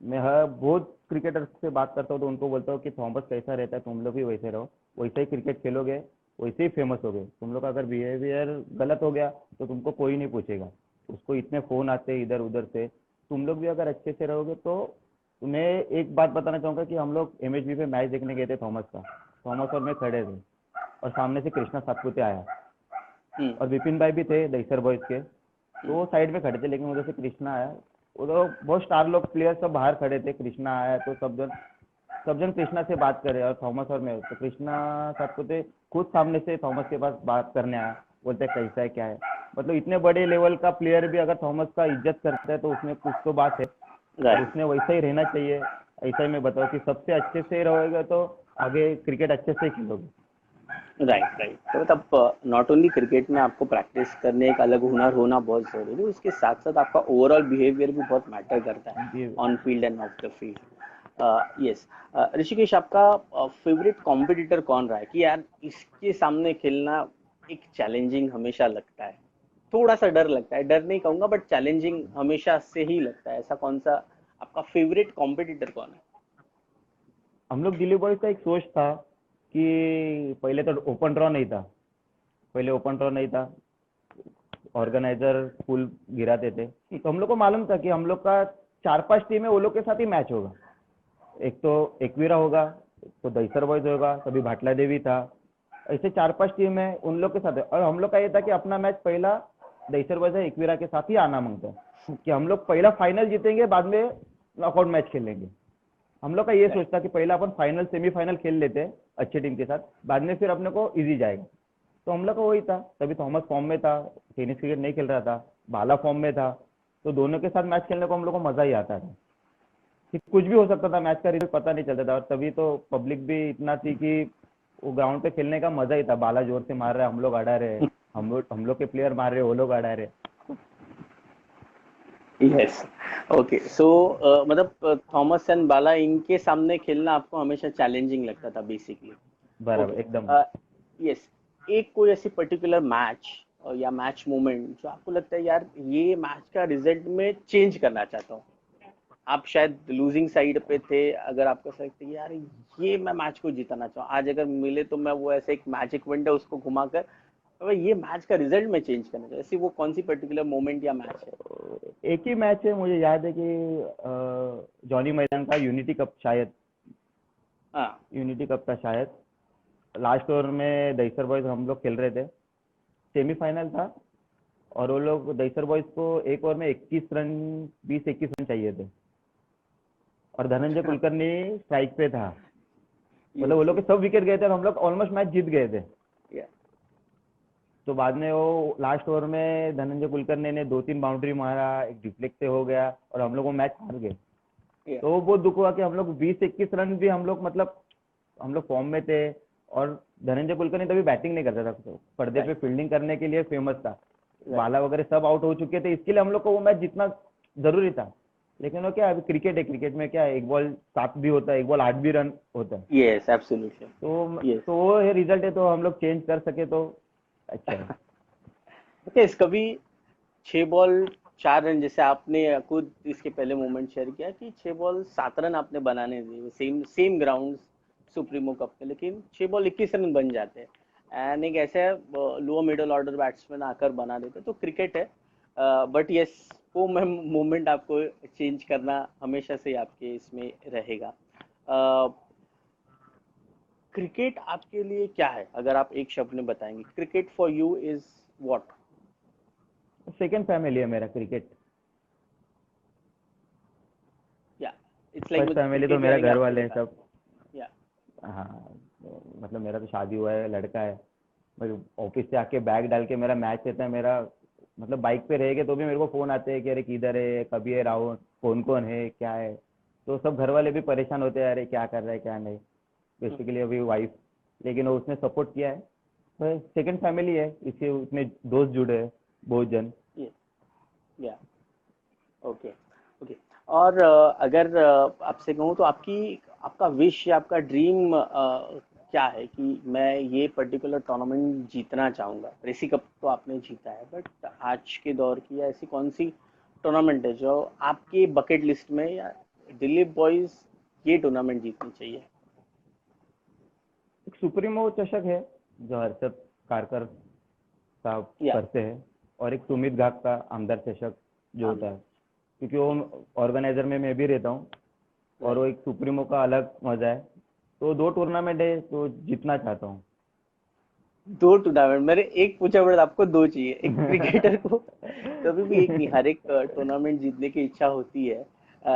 B: मैं हर बहुत क्रिकेटर से बात करता हूँ तो उनको बोलता हूँ कि थॉमस कैसा रहता है, तुम लोग भी वैसे रहो, वैसे ही क्रिकेट खेलोगे, वैसे ही फेमस होगे। तुम लोग का अगर बिहेवियर गलत हो गया तो तुमको कोई नहीं पूछेगा। उसको इतने फोन आते हैं इधर उधर से, तुम लोग भी अगर अच्छे से रहोगे तो। तुम्हें एक बात बताना चाहूंगा कि हम लोग एमएचबी पे मैच देखने गए थे थॉमस का, थॉमस और मैं खड़े थे, और सामने से कृष्णा सातपुते आया,
A: हम्म।
B: और विपिन भाई भी थे दहीसर बॉयज के, तो वो साइड में खड़े थे, लेकिन उधर से कृष्णा आया। वो तो बहुत स्टार लोग प्लेयर सब बाहर खड़े थे, कृष्णा आया तो सब जन कृष्णा से बात करे, और थॉमस और मैं, तो कृष्णा सातपुते खुद सामने से थॉमस के पास बात करने आया, बोलते कैसा है क्या है। मतलब इतने बड़े लेवल का प्लेयर भी अगर थॉमस का इज्जत करता है तो उसमें कुछ तो बात है, और
A: राइट,
B: उसने वैसा ही रहना चाहिए। ऐसा ही मैं बताऊँ कि सबसे अच्छे से रहोगे तो आगे क्रिकेट अच्छे से खेलोगे।
A: Right, right. तो मतलब नॉट ओनली क्रिकेट में आपको प्रैक्टिस करने एक अलग हुनर होना बहुत जरूरी है, उसके साथ साथ आपका ओवरऑल बिहेवियर भी बहुत मैटर करता है,
B: जी।
A: On field and off the field. Yes, Rishikesh, आपका फेवरेट कॉम्पिटिटर कौन रहा है कि यार इसके सामने खेलना एक चैलेंजिंग हमेशा लगता है, थोड़ा सा डर लगता है, डर नहीं कहूंगा बट चैलेंजिंग हमेशा से ही लगता है, ऐसा कौन सा आपका फेवरेट कॉम्पिटिटर कौन है?
B: हम लोग दिल्ली बॉयज का एक सोच था कि पहले तो ओपन ड्रॉ नहीं था, पहले ओपन ड्रॉ नहीं था, ऑर्गेनाइजर फुल गिराते थे, तो हम लोग को मालूम था कि हम लोग का 4-5 टीम है वो लोग के साथ ही मैच होगा। एक तो एकवीरा होगा, एक तो दहीसर बॉयज होगा, कभी भाटला देवी था, ऐसे 4-5 टीम है उन लोग के साथ है। और हम लोग का ये था कि अपना मैच पहला दहीसर बॉयज है एकवीरा के साथ ही आना मांगता है कि हम लोग पहला फाइनल जीतेंगे, बाद में नॉकआउट मैच खेलेंगे। हम लोग का ये
A: राइट।
B: सोचता कि पहला अपन फाइनल सेमीफाइनल खेल लेते हैं अच्छी टीम के साथ, बाद में फिर अपने को इजी जाएगा। तो हम लोग का वही था। तभी थॉमस फॉर्म में था, टेनिस क्रिकेट नहीं खेल रहा था, भाला फॉर्म में था, तो दोनों के साथ मैच खेलने को हम लोग को मजा ही आता था कि कुछ भी हो सकता था, मैच का रिजल्ट पता नहीं चलता था। और तभी तो पब्लिक भी इतना थी कि वो ग्राउंड पे खेलने का मजा ही था। बाला जोर से मार रहे हैं, हम लोग अड़ा रहे, हम लोग के प्लेयर मार रहे, वो लोग अड़ा रहे।
A: यस। ओके, सो मतलब थॉमस एंड बाला इनके सामने खेलना आपको हमेशा चैलेंजिंग लगता था बेसिकली।
B: बराबर
A: ओके।
B: एकदम।
A: यस। एक कोई ऐसी पर्टिकुलर मैच या मैच मोमेंट जो आपको लगता है यार ये मैच का रिजल्ट में चेंज करना चाहता हूँ, आप शायद लूजिंग साइड पे थे, अगर आपको ऐसा लगता है कि यार ये मैं मैच को जीतना चाहूँ, आज अगर मिले तो मैं वो ऐसे एक मैजिक विंड है उसको घुमाकर अब ये मैच का रिजल्ट में चेंज करना चाहूँ, ऐसी वो कौन सी पर्टिकुलर मोमेंट या मैच है?
B: एक ही मैच है मुझे याद है कि जॉनी मैदान का यूनिटी कप शायद,
A: हाँ।
B: यूनिटी कप था शायद। लास्ट ओवर में दहीसर बॉयज हम लोग खेल रहे थे, सेमीफाइनल था, और वो लोग दहीसर बॉयज को एक ओवर में 21 रन, 20-21 रन चाहिए थे, और धनंजय कुलकर्णी स्ट्राइक पे था। मतलब वो
A: यस,
B: लोग के
A: यस।
B: सब विकेट गए थे और हम लोग ऑलमोस्ट मैच जीत गए थे।
A: या।
B: तो बाद में वो लास्ट ओवर में धनंजय कुलकर्णी ने 2-3 बाउंड्री मारा, एक डिफ्लेक्ट से हो गया और हम लोग वो मैच हार गए।
A: या।
B: तो वो बहुत दुख हुआ कि हम लोग 20-21 रन भी हम लोग, मतलब हम लोग फॉर्म में थे, और धनंजय कुलकर्णी तभी बैटिंग नहीं करता था, तो पर्दे पे
A: राइट,
B: फील्डिंग करने के लिए फेमस था।
A: राइट।
B: बाला वगैरह सब आउट हो चुके थे, इसके लिए हम लोग को वो मैच जीतना जरूरी था। लेकिन वो क्या है, अभी क्रिकेट है, क्रिकेट में क्या है, एक बॉल 7 भी होता है, एक बॉल 8 भी रन होता है।
A: Yes, absolutely. यस।
B: तो वो है रिजल्ट है, तो हम लोग चेंज कर सके तो अच्छा है।
A: ओके, कभी 6 बॉल 4 रन, जैसे आपने खुद इसके पहले मोमेंट शेयर किया कि 6 बॉल 7 रन आपने बनाने दिए same same ground supremo cup में, लेकिन 6 बॉल 21 रन बन जाते हैं एंड एक ऐसे लोअर मिडल ऑर्डर बैट्समैन आकर बना देते, तो क्रिकेट है। बट यस, वो मोमेंट आपको चेंज करना हमेशा से आपके इसमें रहेगा। क्रिकेट आपके लिए क्या है, अगर आप एक शब्द में बताएंगे, cricket for you is what?
B: Second family है मेरा क्रिकेट।
A: या, it's like
B: first
A: with
B: family तो
A: क्रिकेट
B: मेरा
A: जाएंगे
B: घर
A: आपके
B: वाले
A: लिए
B: हैं सब।
A: फैमिली। या।
B: हाँ, तो मतलब मेरा तो शादी हुआ है, लड़का है। मैं ऑफिस से आके बैग डाल के मेरा मैच रहता है मेरा, मतलब बाइक पे रहेगा तो भी मेरे को फोन आते हैं कि अरे किधर है, कभी है राहुल, कौन कौन है, क्या है। तो सब घर वाले भी परेशान होते हैं, अरे क्या कर रहा है क्या नहीं। बेसिकली अभी वाइफ, लेकिन वो उसने सपोर्ट किया है, तो सेकंड फैमिली है, इससे उसमें दोस्त जुड़े हैं बहुत जन।
A: या। ओके। ओके। और अगर आपसे कहूँ तो आपकी आपका विश या आपका ड्रीम क्या है कि मैं ये पर्टिकुलर टूर्नामेंट जीतना चाहूंगा? रेसी कप तो आपने जीता है, बट आज के दौर की या ऐसी कौन सी टूर्नामेंट है जो आपके बकेट लिस्ट में, या दिलीप बॉयज ये टूर्नामेंट जीतनी चाहिए?
B: एक सुप्रीमो चषक है जो हर्षद कारकर साहब
A: या।
B: करते हैं, और एक सुमित घाट का आमदार चषक जो होता
A: आमदार।
B: है, क्योंकि वो ऑर्गेनाइजर में मैं भी रहता हूँ, और वो
A: राइट।
B: एक सुप्रीमो का अलग मजा है। तो 2 टूर्नामेंट है तो जीतना चाहता हूँ।
A: 2 टूर्नामेंट, मैंने एक पूछा बट आपको दो चाहिए, एक क्रिकेटर को कभी भी एक नहीं, हर एक टूर्नामेंट जीतने की इच्छा होती है।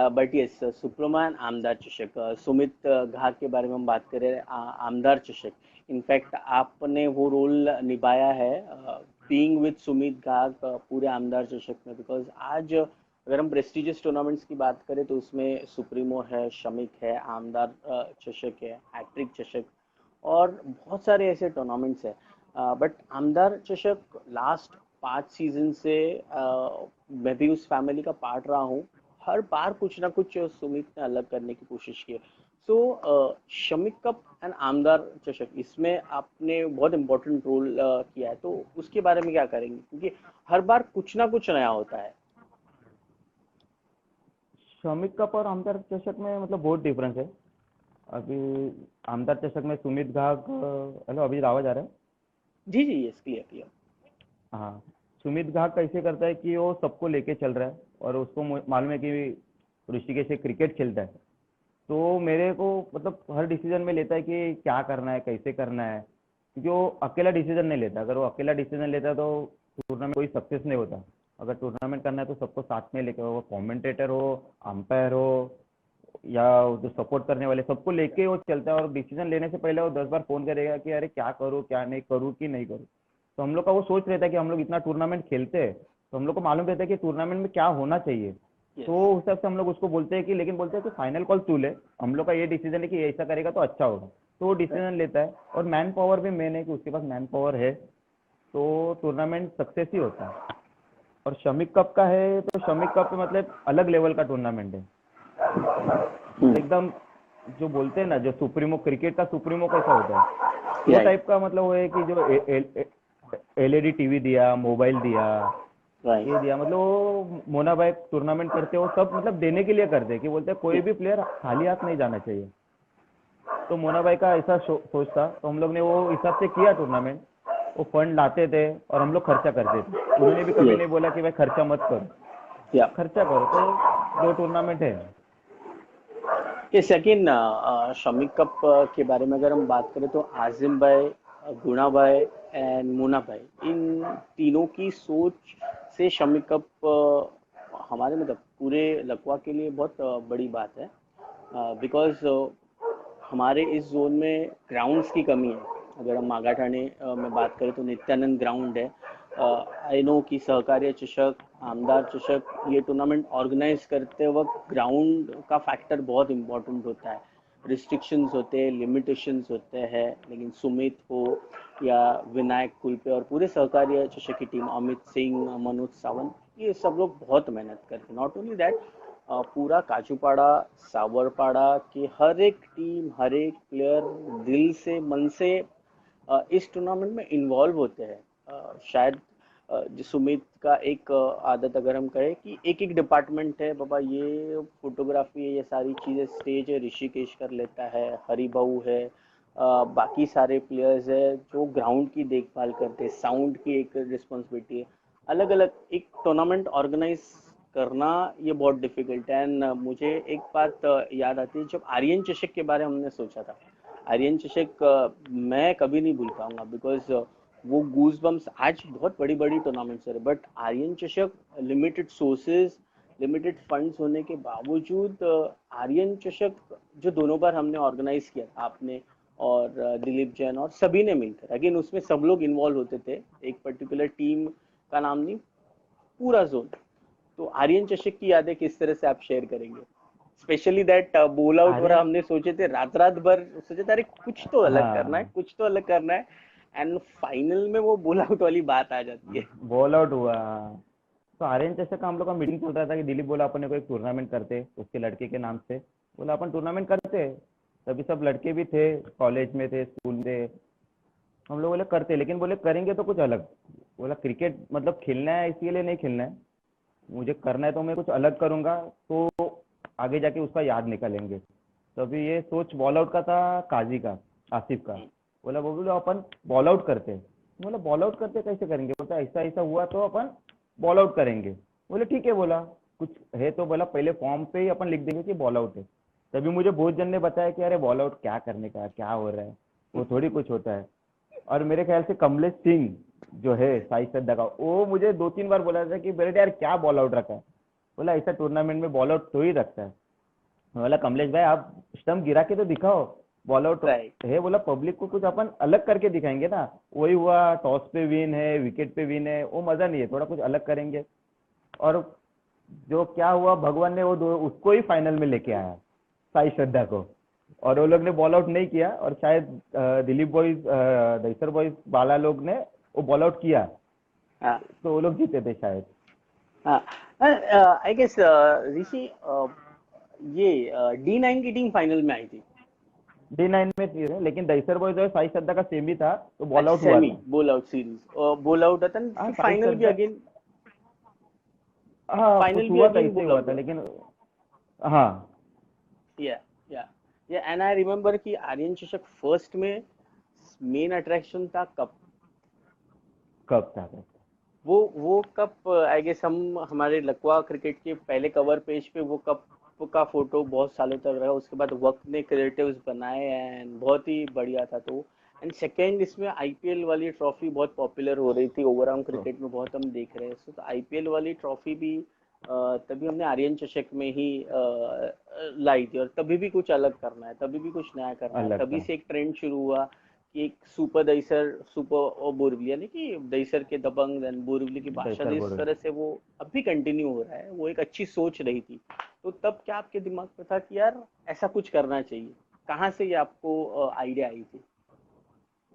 A: बट यस, सुब्रमण्यन आमदार चषक, सुमित घाट के बारे में हम बात करें, आमदार चषक, इनफैक्ट आपने वो रोल निभाया है बीइंग विद सुमित घाट पूरे आमदार चषक में, बिकॉज आज अगर हम प्रेस्टिजियस टूर्नामेंट्स की बात करें तो उसमें सुप्रीमो है, शमिक है, आमदार चषक है, हैट्रिक चषक, और बहुत सारे ऐसे टूर्नामेंट्स हैं। बट आमदार चषक लास्ट 5 सीजन से मैं भी उस फैमिली का पार्ट रहा हूँ, हर बार कुछ ना कुछ सुमित ने अलग करने की कोशिश की है। सो शमिक कप एंड आमदार चषक, इसमें आपने बहुत इंपॉर्टेंट रोल किया है, तो उसके बारे में क्या करेंगे, क्योंकि हर बार कुछ ना कुछ नया होता है।
B: श्रमिक कप और आमदार चषक में मतलब बहुत डिफरेंस है। अभी आमदार चषक में सुमित घाग, हेलो अभी आवाज आ रहा है?
A: जी जी, यस, क्लियर क्लियर।
B: हाँ, सुमित घाग कैसे करता है कि वो सबको लेके चल रहा है और उसको मालूम है कि ऋषिकेश से क्रिकेट खेलता है, तो मेरे को मतलब हर डिसीजन में लेता है कि क्या करना है, कैसे करना है, क्योंकि वो अकेला डिसीजन नहीं लेता। अगर वो अकेला डिसीजन लेता तो टूर्नामेंट कोई सक्सेस नहीं होता। अगर टूर्नामेंट करना है तो सबको साथ में लेके, वो कमेंटेटर हो, अंपायर हो, या जो सपोर्ट करने वाले, सबको लेके वो चलता है। और डिसीजन लेने से पहले वो 10 बार फोन करेगा कि अरे क्या करूँ, क्या नहीं करूँ कि नहीं करूँ। तो हम लोग का वो सोच रहता है कि हम लोग इतना टूर्नामेंट खेलते हैं, तो हम लोग को मालूम रहता है कि टूर्नामेंट में क्या होना चाहिए। तो
A: यस
B: उस हिसाब से हम लोग उसको बोलते हैं कि, लेकिन बोलते हैं कि फाइनल कॉल तू ले, हम लोग का ये डिसीजन है कि ऐसा करेगा तो अच्छा होगा। तो वो डिसीजन लेता है, और मैन पावर भी मेन है कि उसके पास मैन पावर है, तो टूर्नामेंट सक्सेस ही होता है। और शमीक कप का है तो शमीक कप मतलब अलग लेवल का टूर्नामेंट है। मतलब एकदम जो बोलते हैं ना, जो सुप्रीमो, क्रिकेट का सुप्रीमो कैसा होता है, वो
A: राइट
B: टाइप का मतलब वो है कि जो एलईडी टीवी दिया, मोबाइल दिया, ये
A: राइट।
B: दिया। मतलब वो मोना भाई टूर्नामेंट करते हो सब मतलब देने के लिए करते हैं, कि बोलते हैं कोई भी प्लेयर खाली हाथ नहीं जाना चाहिए। तो मोना भाई का ऐसा सोच था, तो हम लोग ने वो हिसाब से किया टूर्नामेंट। वो फंड लाते थे और हम लोग खर्चा करते थे। उन्होंने भी कभी
A: यस
B: नहीं बोला कि भाई खर्चा मत करो,
A: या
B: खर्चा करो। तो दो टूर्नामेंट है।
A: ये सेकंड शमी कप के बारे में अगर हम बात करें तो आजिम भाई, गुणा भाई एंड मुना भाई, इन तीनों की सोच से शमी कप हमारे मतलब पूरे लकवा के लिए बहुत बड़ी बात है। बिकॉज हमारे इस जोन में ग्राउंड्स की कमी है। अगर हम मागाठाणे में बात करें तो नित्यानंद ग्राउंड है। आई नो कि सहकार्य चषक, आमदार चषक, ये टूर्नामेंट ऑर्गेनाइज करते वक्त ग्राउंड का फैक्टर बहुत इम्पोर्टेंट होता है। रिस्ट्रिक्शंस होते हैं, लिमिटेशंस होते हैं, लेकिन सुमित हो या विनायक कुलपे और पूरे सहकार्य चषक की टीम, अमित सिंह, मनोज सावंत, ये सब लोग बहुत मेहनत करते हैं। नॉट ओनली दैट, पूरा काजूपाड़ा, सावरपाड़ा की हर एक टीम, हर एक प्लेयर दिल से, मन से इस टूर्नामेंट में इन्वॉल्व होते हैं। शायद जो सुमित का एक आदत अगर हम कहें कि एक एक डिपार्टमेंट है बाबा, ये फोटोग्राफी है, ये सारी चीज़ें, स्टेज है ऋषिकेश कर लेता है, हरिभाऊ है, बाकी सारे प्लेयर्स है जो ग्राउंड की देखभाल करते हैं, साउंड की एक रिस्पॉन्सिबिलिटी है। अलग अलग एक टूर्नामेंट ऑर्गेनाइज करना ये बहुत डिफिकल्ट है। एंड मुझे एक बात याद आती है, जब आर्यन चषक के बारे में हमने सोचा था। आर्यन चषक मैं कभी नहीं भूल पाऊंगा, बिकॉज वो गूज बम्स आज बहुत बड़ी बड़ी टूर्नामेंट्स है, बट आर्यन चषक लिमिटेड सोर्सेज, लिमिटेड फंड्स होने के बावजूद आर्यन चषक जो दोनों बार हमने ऑर्गेनाइज किया था, आपने और दिलीप जैन और सभी ने मिलकर, अगेन उसमें सब लोग इन्वॉल्व होते थे, एक पर्टिकुलर टीम का नाम नहीं, पूरा जोन। तो आर्यन चषक की यादें किस तरह से आप शेयर करेंगे? स्पेशली दैट बोल आउट हो रहा,
B: आर्यन,
A: हमने सोचे थे रात रात भर, सोचे थे अरे कुछ तो अलग करना है,
B: हाँ,
A: कुछ तो अलग करना है, एंड फाइनल में वो बोल आउट वाली बात आ जाती है।
B: बॉल आउट हुआ। तो आर्यन चषक का हम लोग का मीटिंग चल रहा था कि दिलीप बोला अपन को एक टूर्नामेंट करते उसके लड़के के नाम से। बोला अपन टूर्नामेंट करते। तभी सब लड़के भी थे, कॉलेज में थे, स्कूल में। हम लोग बोले करते, लेकिन बोले करेंगे तो कुछ अलग। बोला क्रिकेट मतलब खेलना है, इसके लिए नहीं खेलना है, मुझे करना है तो मैं कुछ अलग करूंगा, तो आगे जाके उसका याद निकालेंगे। तो अभी ये सोच बॉल आउट का था, काजी का, आसिफ का। बोला वो बोलो अपन बॉल आउट करते। बोला बॉल आउट करते कैसे करेंगे? बोलता ऐसा ऐसा हुआ तो अपन बॉल आउट करेंगे। बोले ठीक है। बोला कुछ है तो बोला पहले फॉर्म पे ही अपन लिख देंगे कि बॉल आउट है। तभी मुझे बहुत जन ने बताया कि अरे बॉल आउट क्या करने का, क्या हो रहा है, वो थोड़ी कुछ होता है। और मेरे ख्याल से कमलेश सिंह जो है साई सद्दा का, वो मुझे 2-3 बार बोला था कि बेटे यार क्या बॉल आउट रखा है। बोला ऐसा टूर्नामेंट में बॉल आउट तो ही रखता है। मैं बोला कमलेश भाई आप स्टंप गिरा के तो दिखाओ, बॉल आउट
A: राइट।
B: है। बोला पब्लिक को कुछ अपन अलग करके दिखाएंगे ना। वही हुआ, टॉस पे विन है, विकेट पे विन है, वो मजा नहीं है, थोड़ा कुछ अलग करेंगे। और जो क्या हुआ, भगवान ने वो उसको ही फाइनल में लेके आया, साई श्रद्धा को। और वो लोग ने बॉल आउट नहीं किया, और शायद दिलीप बॉयज, दहीसर बॉयज वाला लोग ने वो बॉल आउट किया,
A: हाँ
B: तो वो लोग जीते थे शायद।
A: हाँ। आई गेस ऋषि, ये D9 की टीम फाइनल में आई थी।
B: D9 में थी, लेकिन दहीसर बॉयज और साई श्रद्धा का सेमी था, तो बॉल
A: अच्छा,
B: आउट हुआ
A: सेमी
B: था।
A: बोल आउट सीरीज, बोल आउट था,
B: हाँ
A: फिर
B: साई
A: फाइनल भी
B: श्रद्धा,
A: अगेन,
B: हाँ
A: फाइनल
B: कुछ
A: भी
B: हुआ था,
A: अगेन
B: ऐसे ही
A: बोल
B: हुआ
A: आउट
B: था,
A: हुआ।
B: लेकिन हाँ।
A: या या ये एंड आई रिमेम्बर कि आर्यन चषक फर्स्ट में मेन अट्रैक्शन था कप।
B: कब था?
A: वो कप आई गेस हम हमारे लकवा क्रिकेट के पहले कवर पेज पे वो कप का फोटो बहुत सालों तक रहा, उसके बाद वक्त ने क्रिएटिव्स बनाए एंड बहुत ही बढ़िया था। तो एंड सेकेंड इसमें आईपीएल वाली ट्रॉफी बहुत पॉपुलर हो रही थी, ओवरऑल
B: तो
A: क्रिकेट में बहुत हम देख रहे हैं, तो आईपीएल वाली ट्रॉफी भी तभी हमने आर्यन चषक में ही लाई थी। और तभी भी कुछ अलग करना है, तभी भी कुछ नया करना है,
B: अलग
A: तभी
B: था।
A: से एक ट्रेंड शुरू हुआ कि एक सुपर दहीसर सुपर और बोरवली, यानी कि दहीसर के दबंग देन बोरवली की बादशाह,
B: दहीसर
A: इस
B: बोर्ड।
A: तरह से वो अब भी कंटिन्यू हो रहा है। वो एक अच्छी सोच रही थी। तो तब क्या आपके दिमाग में था कि यार ऐसा कुछ करना चाहिए? कहाँ से ये आपको आइडिया आई थी?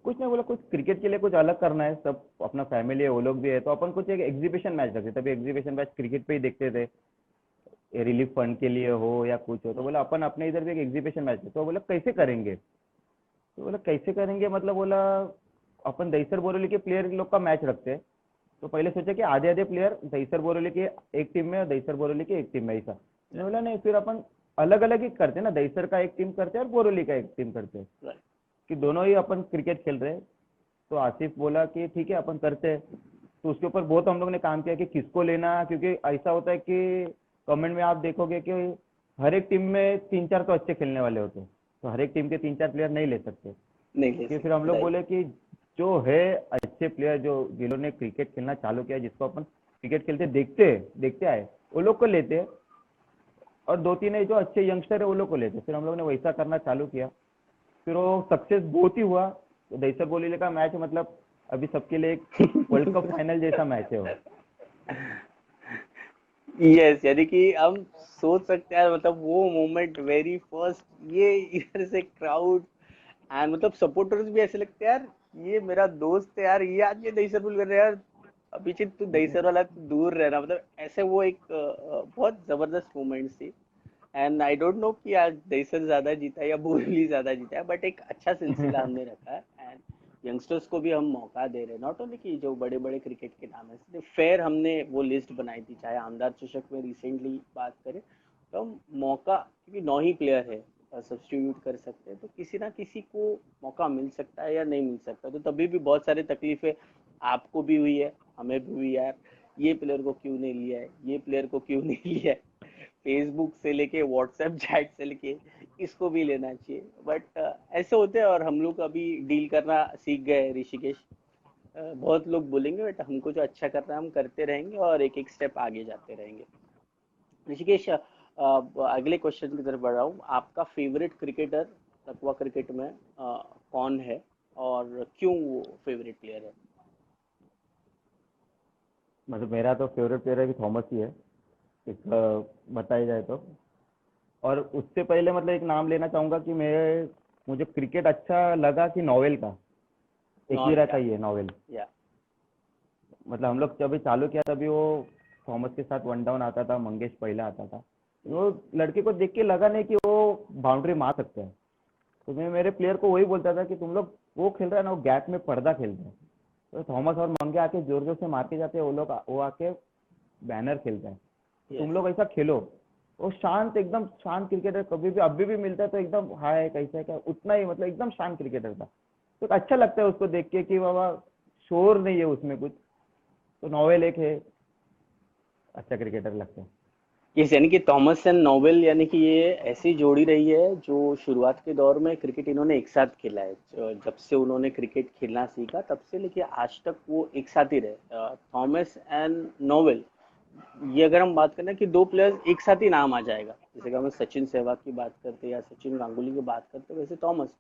B: कुछ नहीं बोला, कुछ क्रिकेट के लिए कुछ अलग करना है, सब अपना फैमिली है, वो लोग भी है, तो अपन कुछ एक एग्जीबिशन मैच रखते, तभी एग्जीबिशन मैच क्रिकेट पे ही देखते थे, रिलीफ फंड के लिए हो या कुछ हो, तो बोला अपन अपने इधर भी एक एग्जीबिशन मैच है, तो बोला कैसे करेंगे, तो बोला कैसे करेंगे मतलब, बोला अपन दहीसर बोरोली के प्लेयर लोग का मैच रखते हैं। तो पहले सोचा कि आधे आधे प्लेयर दहीसर बोरोली के एक टीम में और दहीसर बोरोली के एक टीम में, ऐसा मैंने बोला नहीं, फिर अपन अलग अलग ही करते हैं ना, दहीसर का एक टीम करते हैं और बोरोली का एक टीम करते हैं,
A: राइट।
B: कि दोनों ही अपन क्रिकेट खेल रहे हैं। तो आसिफ बोला कि ठीक है अपन करते हैं। तो उसके ऊपर बहुत हम लोग ने काम किया कि किसको लेना, क्योंकि ऐसा होता है कि कमेंट में आप देखोगे कि हर एक टीम में तीन चार तो अच्छे खेलने वाले होते हैं, तो हर एक टीम के तीन चार प्लेयर नहीं ले सकते।
A: नहीं ले
B: कि फिर हम
A: सकते,
B: लोग
A: राइट।
B: बोले कि जो है अच्छे प्लेयर, जो जिन्होंने क्रिकेट खेलना चालू किया, जिसको अपन क्रिकेट खेलते देखते आए, वो लोग को लेते हैं, और दो तीन है जो अच्छे यंगस्टर है वो लोग को लेते हैं। फिर हम लोग ने वैसा करना चालू किया, फिर वो सक्सेस बहुत ही हुआ। तो दहीसर बोरीवली का मैच मतलब अभी सबके लिए एक वर्ल्ड कप फाइनल जैसा मैच है वो।
A: यस, यानी कि हम सोच सकते हैं, मतलब वो मोमेंट वेरी फर्स्ट, ये इधर से क्राउड एंड मतलब सपोर्टर्स भी ऐसे लगते हैं यार, ये मेरा दोस्त है यार, ये आज ये दहीसर पुल कर रहे हैं यार, अभिजीत तू दहीसर वाला तू दूर रहना, मतलब ऐसे वो एक बहुत जबरदस्त मोमेंट्स थी। एंड आई डोंट नो कि आज दहीसर ज्यादा जीता है या बोरवली ज्यादा जीता है, बट एक अच्छा सिलसिला हमने रखा है एंड यंगस्टर्स को भी हम मौका दे रहे हैं, नॉट ओनली कि जो बड़े बड़े क्रिकेट के नाम है, फेयर हमने वो लिस्ट बनाई थी, चाहे आमदार चषक में रिसेंटली बात करें, तो हम मौका, क्योंकि 9 ही प्लेयर है, सब्स्टिट्यूट कर सकते हैं, तो किसी ना किसी को मौका मिल सकता है या नहीं मिल सकता। तो तभी भी बहुत सारी तकलीफें आपको भी हुई है, हमें भी हुई है यार, ये प्लेयर को क्यों नहीं लिया है, ये प्लेयर को क्यों नहीं लिया है, फेसबुक से लेके व्हाट्सएप चैट से लेके इसको भी लेना चाहिए, बट ऐसे होते हैं। और हम लोग अभी डील करना सीख गए ऋषिकेश। बहुत लोग बोलेंगे, बट हमको जो अच्छा करना है हम करते रहेंगे और एक एक स्टेप आगे जाते रहेंगे। ऋषिकेश, अगले क्वेश्चन की तरफ बढ़ रहा हूँ। आपका फेवरेट क्रिकेटर तकवा क्रिकेट में कौन है और क्यों वो फेवरेट प्लेयर है?
B: मतलब मेरा तो फेवरेट प्लेयर भी थॉमस ही है, इसका बताया जाए तो। और उससे पहले मतलब एक नाम लेना चाहूंगा कि मैं, मुझे क्रिकेट अच्छा लगा कि नॉवेल का, एक ही
A: नॉल
B: रहता
A: क्या?
B: ही है नॉवेल।
A: या
B: मतलब हम लोग जब ये चालू किया तभी वो थॉमस के साथ वन डाउन आता था, मंगेश पहला आता था, वो लड़के को देख के लगा नहीं कि वो बाउंड्री मार सकते हैं। तो मैं मेरे प्लेयर को वही बोलता था कि तुम लोग वो खेल रहा है ना, वो गैप में पर्दा खेल रहे हैं, तो थॉमस और मंगे आके जोर जोर से मार के जाते हैं, वो लोग वो आके बैनर खेलते हैं, तो तुम
A: यस।
B: लोग ऐसा खेलो। वो शांत, एकदम शांत क्रिकेटर, कभी भी अभी भी मिलता है तो एकदम हाय कैसा है क्या, उतना ही मतलब एकदम शांत क्रिकेटर था। तो अच्छा लगता है उसको देख के कि बाबा शोर नहीं है उसमें कुछ। तो नॉवेल एक है, अच्छा क्रिकेटर लगता है।
A: यस, यानी कि थॉमस एंड नोवेल, यानी कि ये ऐसी जोड़ी रही है जो शुरुआत के दौर में क्रिकेट इन्होंने एक साथ खेला है, जब से उन्होंने क्रिकेट खेलना सीखा तब से लेके आज तक वो एक साथ ही रहे, थॉमस एंड नोवेल। ये अगर हम बात करें कि दो प्लेयर्स एक साथ ही नाम आ जाएगा, जैसे कि हम सचिन सहवाग की बात करते हैं या सचिन गांगुली की बात करते हैं, वैसे Thomas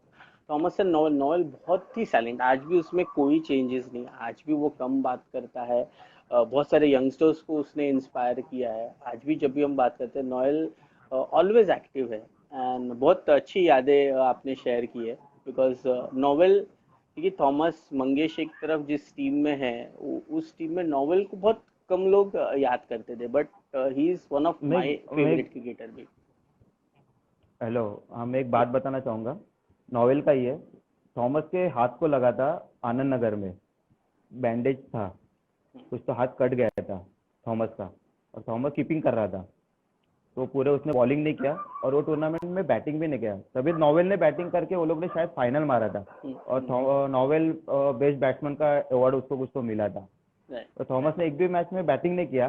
A: Thomas and novel, novel बहुत ही साइलेंट, आज भी उसमें कोई चेंजेस नहीं, आज भी वो कम बात करता है। बहुत सारे यंगस्टर्स को उसने इंस्पायर किया है, आज भी जब भी हम बात करते हैं नोएल ऑलवेज एक्टिव है। एंड बहुत अच्छी यादें आपने शेयर की है, बिकॉज नोवेल, क्योंकि थॉमस मंगेश एक तरफ जिस टीम में है, उस टीम में नोवेल को बहुत कम लोग याद करते थे, but he is one of
B: मैं
A: माय
B: मैं
A: फेवरेट क्रिकेटर भी।
B: हेलो, हाँ मैं एक
A: या
B: बात बताना चाहूंगा, नॉवेल का ही है। थॉमस के हाथ को लगा था आनंद नगर में, बैंडेज था, कुछ तो हाथ कट गया था थॉमस का, और थॉमस कीपिंग कर रहा था। तो पूरे उसने बॉलिंग नहीं किया और वो टूर्नामेंट में बैटिंग भी नहीं किया। तभी नोवेल ने बैटिंग करके वो लोग ने शायद फाइनल मारा था और नोवेल बेस्ट बैट्समैन का अवार्ड उसको कुछ तो मिला था। तो थॉमस ने एक भी मैच में बैटिंग नहीं किया।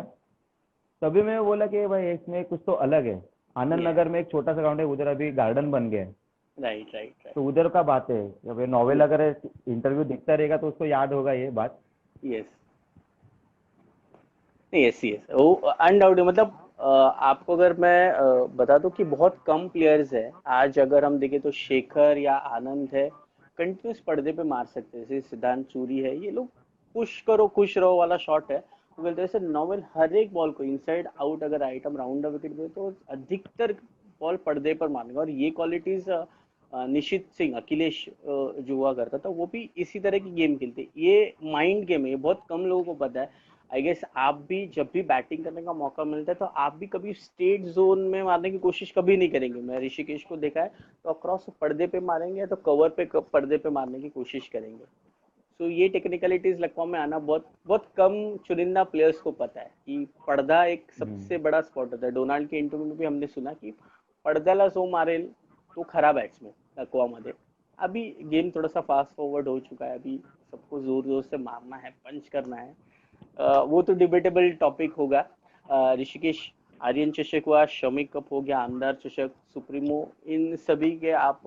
B: तभी मैं बोला कि भाई इसमें कुछ तो अलग है। आनंद नगर में एक छोटा सा ग्राउंड है, उधर अभी गार्डन बन गया है।
A: राइट राइट
B: तो उधर का बात है, जब नोवेल अगर इंटरव्यू दिखता रहेगा तो उसको याद होगा ये बात।
A: यस यस यस वो अनडाउटेड मतलब आपको अगर मैं बता दूं कि बहुत कम प्लेयर्स है आज अगर हम देखें तो शेखर या आनंद है कंटिन्यूस पर्दे पे मार सकते हैं। जैसे सिद्धांत सूरी है, ये लोग पुश करो खुश रहो वाला शॉट है वो खेलते हैं। जैसे नॉवल हर एक बॉल को इनसाइड आउट अगर आइटम राउंड द विकेट पे तो अधिकतर बॉल पर्दे पर मारेंगे। और ये क्वालिटीज निशित सिंह अखिलेश जो हुआ करता था वो भी इसी तरह की गेम खेलते। ये माइंड गेम है, ये बहुत कम लोगों को पता है। आई गेस आप भी जब भी बैटिंग करने का मौका मिलता है तो आप भी कभी स्टेट जोन में मारने की कोशिश कभी नहीं करेंगे। मैं ऋषिकेश को देखा है तो अक्रॉस पर्दे पे मारेंगे या तो कवर पे पर्दे पे मारने की कोशिश करेंगे। सो ये टेक्निकलिटीज लखनऊ में आना बहुत बहुत कम चुनिंदा प्लेयर्स को पता है कि पर्दा एक सबसे बड़ा स्पॉट होता है। डोनाल्ड के इंटरव्यू में भी हमने सुना कि पडद्याला जो मारेल तो खरा बॅट्समॅन लखनऊमध्ये। अभी गेम थोड़ा सा फास्ट फॉरवर्ड हो चुका है, अभी सबको जोर जोर से मारना है, पंच करना है। वो तो डिबेटेबल टॉपिक होगा। ऋषिकेश आर्यन चषक हुआ, शमी कप हो गया, आमदार चषक, सुप्रीमो, इन सभी के आप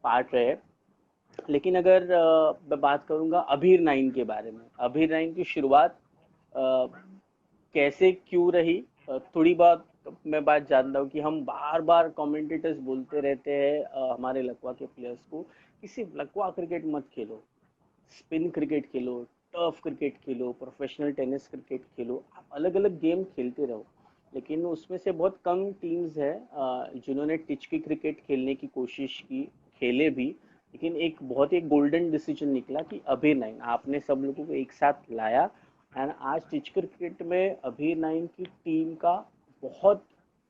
A: पार्ट रहे। लेकिन अगर मैं बात करूंगा अभीर नाइन के बारे में, अभीर नाइन की शुरुआत कैसे क्यों रही, थोड़ी बहुत मैं बात जानता हूँ कि हम बार बार कमेंटेटर्स बोलते रहते हैं हमारे लकवा के प्लेयर्स को कि सिर्फ लकवा क्रिकेट मत खेलो, स्पिन क्रिकेट खेलो, टर्फ क्रिकेट खेलो, प्रोफेशनल टेनिस क्रिकेट खेलो, आप अलग अलग गेम खेलते रहो। लेकिन उसमें से बहुत कम टीम्स है जिन्होंने टिच की क्रिकेट खेलने की कोशिश की, खेले भी। लेकिन एक बहुत ही गोल्डन डिसीजन निकला कि अभीर नाइन आपने सब लोगों को एक साथ लाया। एंड आज टिच क्रिकेट में अभीर नाइन की टीम का बहुत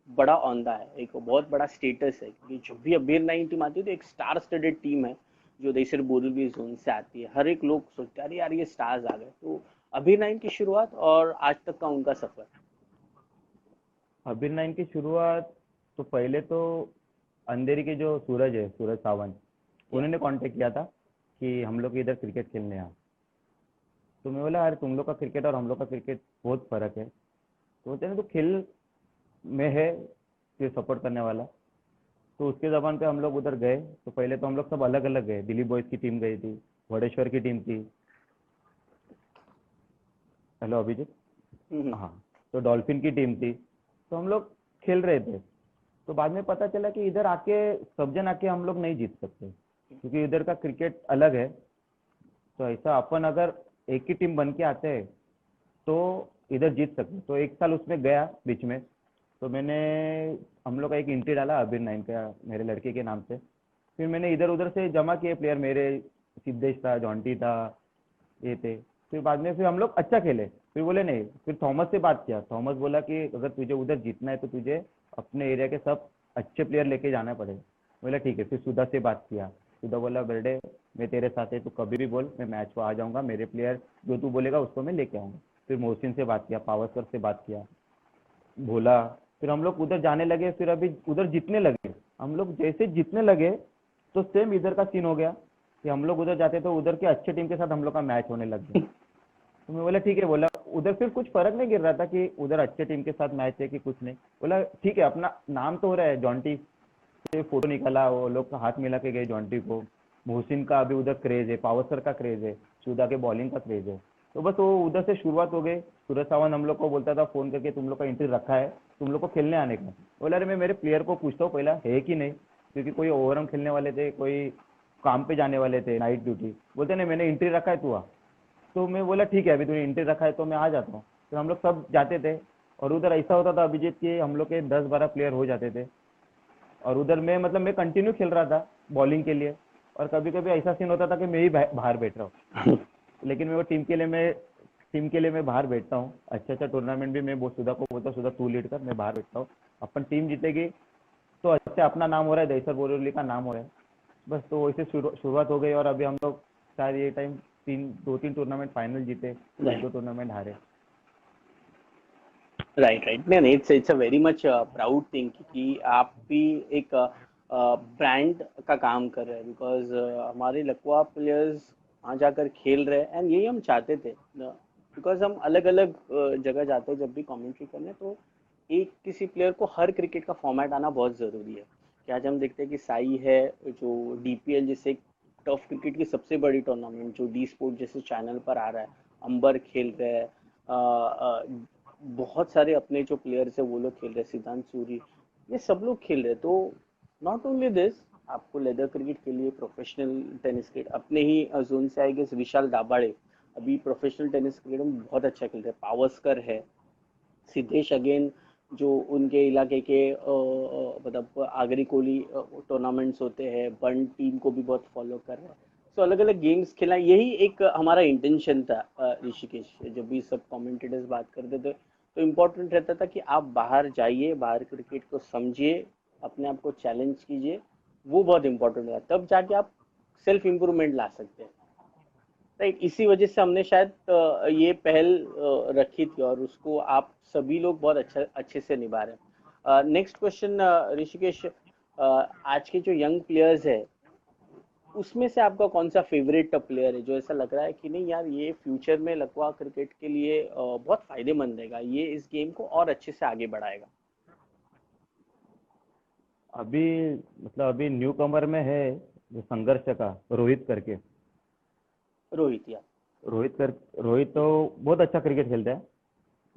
A: बड़ा औंधा है, एक बहुत बड़ा स्टेटस है। क्योंकि जब भी अभीर नाइन टीम आती है तो एक स्टार स्टडेड टीम है जो देसर बोरलवी जोन से आती है। हर एक लोग सोचते हैं अरे यार ये स्टार्स आ गए। तो अभीर नाइन की शुरुआत और आज तक का उनका सफर।
B: अभीर नाइन की शुरुआत तो पहले तो अंधेरी के जो सूरज है, सूरज सावंत, उन्होंने कांटेक्ट किया था कि हम लोग इधर क्रिकेट खेलने आ। तो मैं बोला अरे तुम लोग का क्रिकेट और हम लोग का क्रिकेट बहुत फर्क है। तो बोलते हैं तो खेल में है कि सपोर्ट करने वाला। तो उसके जबान पे हम लोग उधर गए। तो पहले तो हम लोग सब अलग अलग गए। दिलीप बॉयज की टीम गई थी, वडेश्वर की टीम थी। हेलो अभिजीत। हाँ, तो डॉल्फिन की टीम थी। तो हम लोग खेल रहे थे। तो बाद में पता चला कि इधर आके सब जन आके हम लोग नहीं जीत सकते, क्योंकि इधर का क्रिकेट अलग है। तो ऐसा अपन अगर एक ही टीम बन के आते हैं तो इधर जीत सकते। तो एक साल उसमें गया बीच में। तो मैंने हम लोग का एक एंट्री डाला अबीर नाइन का मेरे लड़के के नाम से। फिर मैंने इधर उधर से जमा किए प्लेयर, मेरे सिद्धेश था, जॉन्टी था, ये थे। फिर बाद में फिर हम लोग अच्छा खेले। फिर बोले नहीं, फिर थॉमस से बात किया। थॉमस बोला कि अगर तुझे उधर जीतना है तो तुझे अपने एरिया के सब अच्छे प्लेयर लेके जाना पड़ेगा। बोला ठीक है। फिर सुधा से बात किया। सुधा बोला बेटे मैं तेरे साथ है, तू कभी भी बोल, मैं मैच को आ जाऊंगा, मेरे प्लेयर जो तू बोलेगा उसको मैं लेके आऊंगा। फिर मोहसिन से बात किया, पावस्कर से बात किया, बोला। फिर हम लोग उधर जाने लगे। फिर अभी उधर जीतने लगे। हम लोग जैसे जीतने लगे तो सेम इधर का सीन हो गया कि हम लोग उधर जाते तो उधर के अच्छे टीम के साथ हम लोग का मैच होने लग गया। तो मैं बोला ठीक है। बोला उधर फिर कुछ फर्क नहीं गिर रहा था कि उधर अच्छे टीम के साथ मैच है कि कुछ नहीं। बोला ठीक है, अपना नाम तो हो रहा है। जॉन्टी से फोटो निकाला, वो लोग का हाथ मिला के गए जॉन्टी को। मोहसिन का अभी उधर क्रेज है, पावसर का क्रेज है, सुधा के बॉलिंग का क्रेज है। तो बस वो उधर से शुरुआत हो गई। सूरज सावंत हम लोग को बोलता था फोन करके, तुम लोग का एंट्री रखा है, तुम लोग को खेलने आने का। बोला अरे मैं मेरे प्लेयर को पूछता हूँ पहला है कि नहीं, क्योंकि कोई ओवरम खेलने वाले थे, कोई काम पे जाने वाले थे, नाइट ड्यूटी। बोलते नहीं मैंने एंट्री रखा है, तू आ। तो मैं बोला ठीक है, अभी तूने एंट्री रखा है तो मैं आ जाता हूँ। तो हम लोग सब जाते थे। और उधर ऐसा होता था अभिजीत कि हम लोग के 10-12 प्लेयर हो जाते थे। और उधर मैं मतलब मैं कंटिन्यू खेल रहा था बॉलिंग के लिए। और कभी कभी ऐसा सीन होता था कि मैं ही बाहर बैठ रहा हूँ। लेकिन मैं वो टीम के लिए मैं बाहर बैठता हूँ। अच्छा अच्छा टूर्नामेंट भी मैं सुधा को बोलता हूँ, सुधा तू लीड कर, मैं बाहर बैठता हूँ। अपन टीम जीतेगी तो अच्छा अपना नाम हो रहा है, दहीसर बोरीवली का नाम हो रहा है। बस तो वैसे शुरुआत हो गई। और अभी हम लोग शायद ये टाइम 2-3 टूर्नामेंट फाइनल जीते, 1-2 टूर्नामेंट हारे।
A: राइट राइट, नहीं नहीं, it's a very much proud thing कि आप भी एक ब्रांड का काम कर रहे हैं, बिकॉज हमारे लकवा प्लेयर्स वहाँ जाकर खेल रहे हैं एंड यही हम चाहते थे, बिकॉज हम अलग अलग जगह जाते हैं जब भी कमेंट्री करने, तो एक किसी प्लेयर को हर क्रिकेट का फॉर्मेट आना बहुत ज़रूरी है। कि आज हम देखते हैं कि साई है, जो डीपीएल जैसे टफ क्रिकेट की सबसे बड़ी टूर्नामेंट जो डी स्पोर्ट जैसे चैनल पर आ रहा है, अंबर खेल रहे हैं, बहुत सारे अपने जो प्लेयर्स है वो लोग खेल रहे हैं, सिद्धांत सूरी, ये सब लोग खेल रहे हैं। तो नॉट ओनली दिस, आपको लेदर क्रिकेट के लिए प्रोफेशनल टेनिस क्रिकेट अपने ही जोन से आएंगे, विशाल दाभाड़े अभी प्रोफेशनल टेनिस क्रिकेट में बहुत अच्छा खेल रहे हैं, पावस्कर है, सिद्धेश अगेन जो उनके इलाके के मतलब आगरी कोली टूर्नामेंट्स होते हैं, बर्न टीम को भी बहुत फॉलो कर रहे हैं। सो अलग अलग गेम्स खेला, यही एक हमारा इंटेंशन था। ऋषिकेश, जब भी सब कमेंटेटर्स बात करते थे तो इम्पोर्टेंट रहता था कि आप बाहर जाइए, बाहर क्रिकेट को समझिए, अपने आप को चैलेंज कीजिए, वो बहुत इंपॉर्टेंट था, तब जाके आप सेल्फ इम्प्रूवमेंट ला सकते हैं। राइट, इसी वजह से हमने शायद ये पहल रखी थी और उसको आप सभी लोग बहुत अच्छे से निभा रहे हैं। नेक्स्ट क्वेश्चन ऋषिकेश, आज के जो यंग प्लेयर्स है उसमें से आपका कौन सा फेवरेट प्लेयर है जो ऐसा लग रहा है कि नहीं यार, ये फ्यूचर में लकवा क्रिकेट के लिए बहुत फायदेमंद रहेगा, ये इस गेम को और अच्छे से आगे बढ़ाएगा?
B: अभी मतलब अभी न्यू कमर में है जो संघर्ष का, रोहित करके।
A: रोहित या?
B: रोहित कर रोहित तो बहुत अच्छा क्रिकेट खेलता है,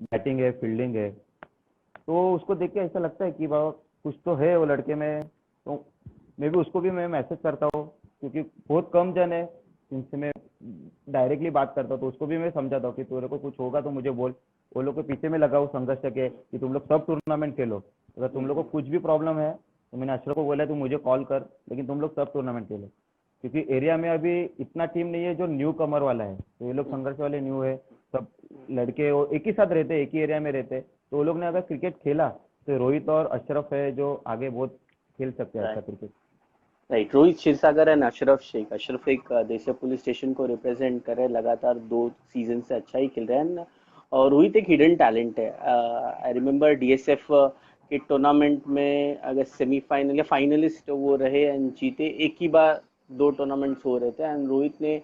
B: बैटिंग है, फील्डिंग है। तो उसको देख के ऐसा लगता है कि बाबा कुछ तो है वो लड़के में। तो मैं भी उसको भी मैं मैसेज करता हूँ, क्योंकि बहुत कम जन है जिनसे मैं डायरेक्टली बात करता हूँ। तो उसको भी मैं समझाता हूँ कि तेरे को कुछ होगा तो मुझे बोल। वो लोग के पीछे में लगा हूँ संघर्ष के कि तुम लोग सब टूर्नामेंट खेलो, अगर तुम लोग को कुछ भी प्रॉब्लम है तो मैंने अशरफ को बोला है, तू मुझे कॉल कर, लेकिन तुम लोग सब टूर्नामेंट खेलो। क्योंकि एरिया में अभी इतना टीम नहीं है जो न्यू कमर वाला है, तो ये लोग संघर्ष वाले न्यू है। सब लड़के वो एक ही साथ रहते हैं, एक ही एरिया में रहते हैं। तो वो लोग ने अगर क्रिकेट खेला तो रोहित और अशरफ है जो आगे बहुत खेल सकते हैं अच्छा
A: right
B: cricket.
A: Right, Rohit Kshirsagar and Ashraf Shaikh. Ashraf एक देसिया पुलिस स्टेशन को रिप्रेजेंट कर रहे हैं, लगातार 2 सीजन से अच्छा ही खेल रहे हैं। और रोहित एक हिडन टैलेंट है। आई रिमेम्बर डीएसएफ के टूर्नामेंट में अगर सेमीफाइनल या फाइनलिस्ट वो रहे एंड जीते, एक ही बार 2 टूर्नामेंट्स हो रहे थे एंड रोहित ने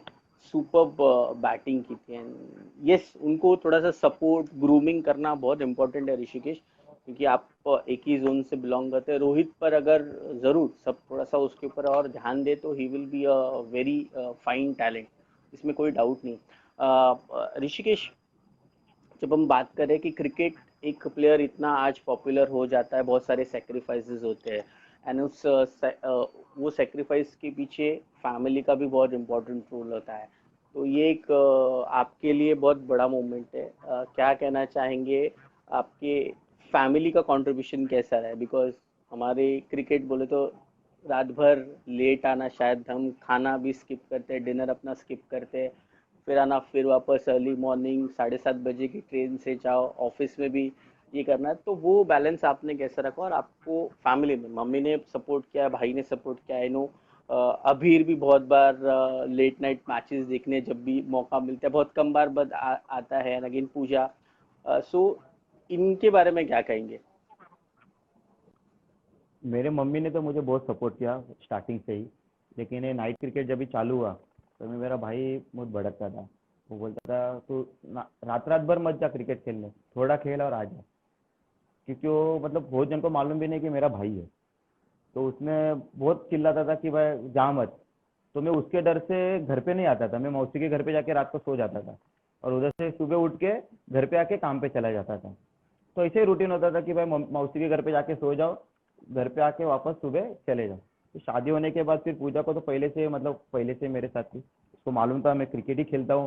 A: सुपर्ब बैटिंग की थी। एंड यस, उनको थोड़ा सा सपोर्ट ग्रूमिंग करना बहुत इंपॉर्टेंट है ऋषिकेश, क्योंकि आप एक ही जोन से बिलोंग करते हैं। रोहित पर अगर जरूर सब थोड़ा सा उसके ऊपर और ध्यान दे तो he will be a very fine talent, इसमें कोई डाउट नहीं। ऋषिकेश, जब हम बात करें कि क्रिकेट एक प्लेयर इतना आज पॉपुलर हो जाता है, बहुत सारे सेक्रीफाइसेस होते हैं एंड वो सेक्रीफाइस के पीछे फैमिली का भी बहुत इंपॉर्टेंट रोल होता है। तो ये एक आपके लिए बहुत बड़ा मोमेंट है। क्या कहना चाहेंगे, आपके फैमिली का कंट्रीब्यूशन कैसा रहा है? बिकॉज हमारे क्रिकेट बोले तो रात भर लेट आना, शायद हम खाना भी स्किप करते हैं, डिनर अपना स्किप करते हैं, फिर आना, फिर वापस अर्ली मॉर्निंग 7:30 बजे की ट्रेन से जाओ, ऑफिस में भी ये करना है। तो वो बैलेंस आपने कैसे रखा? और आपको फैमिली में मम्मी ने सपोर्ट किया, भाई ने सपोर्ट किया? आई नो अभीर भी बहुत बार लेट नाइट मैचेस देखने जब भी मौका मिलता है, बहुत कम बार आता है, अगेन पूजा। सो इनके बारे में क्या कहेंगे?
B: मेरे मम्मी ने तो मुझे बहुत सपोर्ट किया स्टार्टिंग से ही। लेकिन ये नाइट क्रिकेट जब भी चालू हुआ तो मेरा भाई बहुत भड़कता था। वो बोलता था तू रात रात भर मत जा क्रिकेट खेलने, थोड़ा खेल और आ जा। क्योंकि वो मतलब बहुत जन को मालूम भी नहीं कि मेरा भाई है। तो उसमें बहुत चिल्लाता था कि भाई जा मत। तो मैं उसके डर से घर पे नहीं आता था, मैं मौसी के घर पे जाके रात को सो जाता था और उधर से सुबह उठ के घर पे आके काम पे चला जाता था। तो ऐसे ही रूटीन होता था कि भाई मौसी के घर पे जाके सो जाओ, घर पे आके वापस सुबह चले जाओ। तो शादी होने के बाद फिर पूजा को तो पहले से मतलब पहले से मेरे साथ थी, उसको मालूम था मैं क्रिकेट ही खेलता हूँ,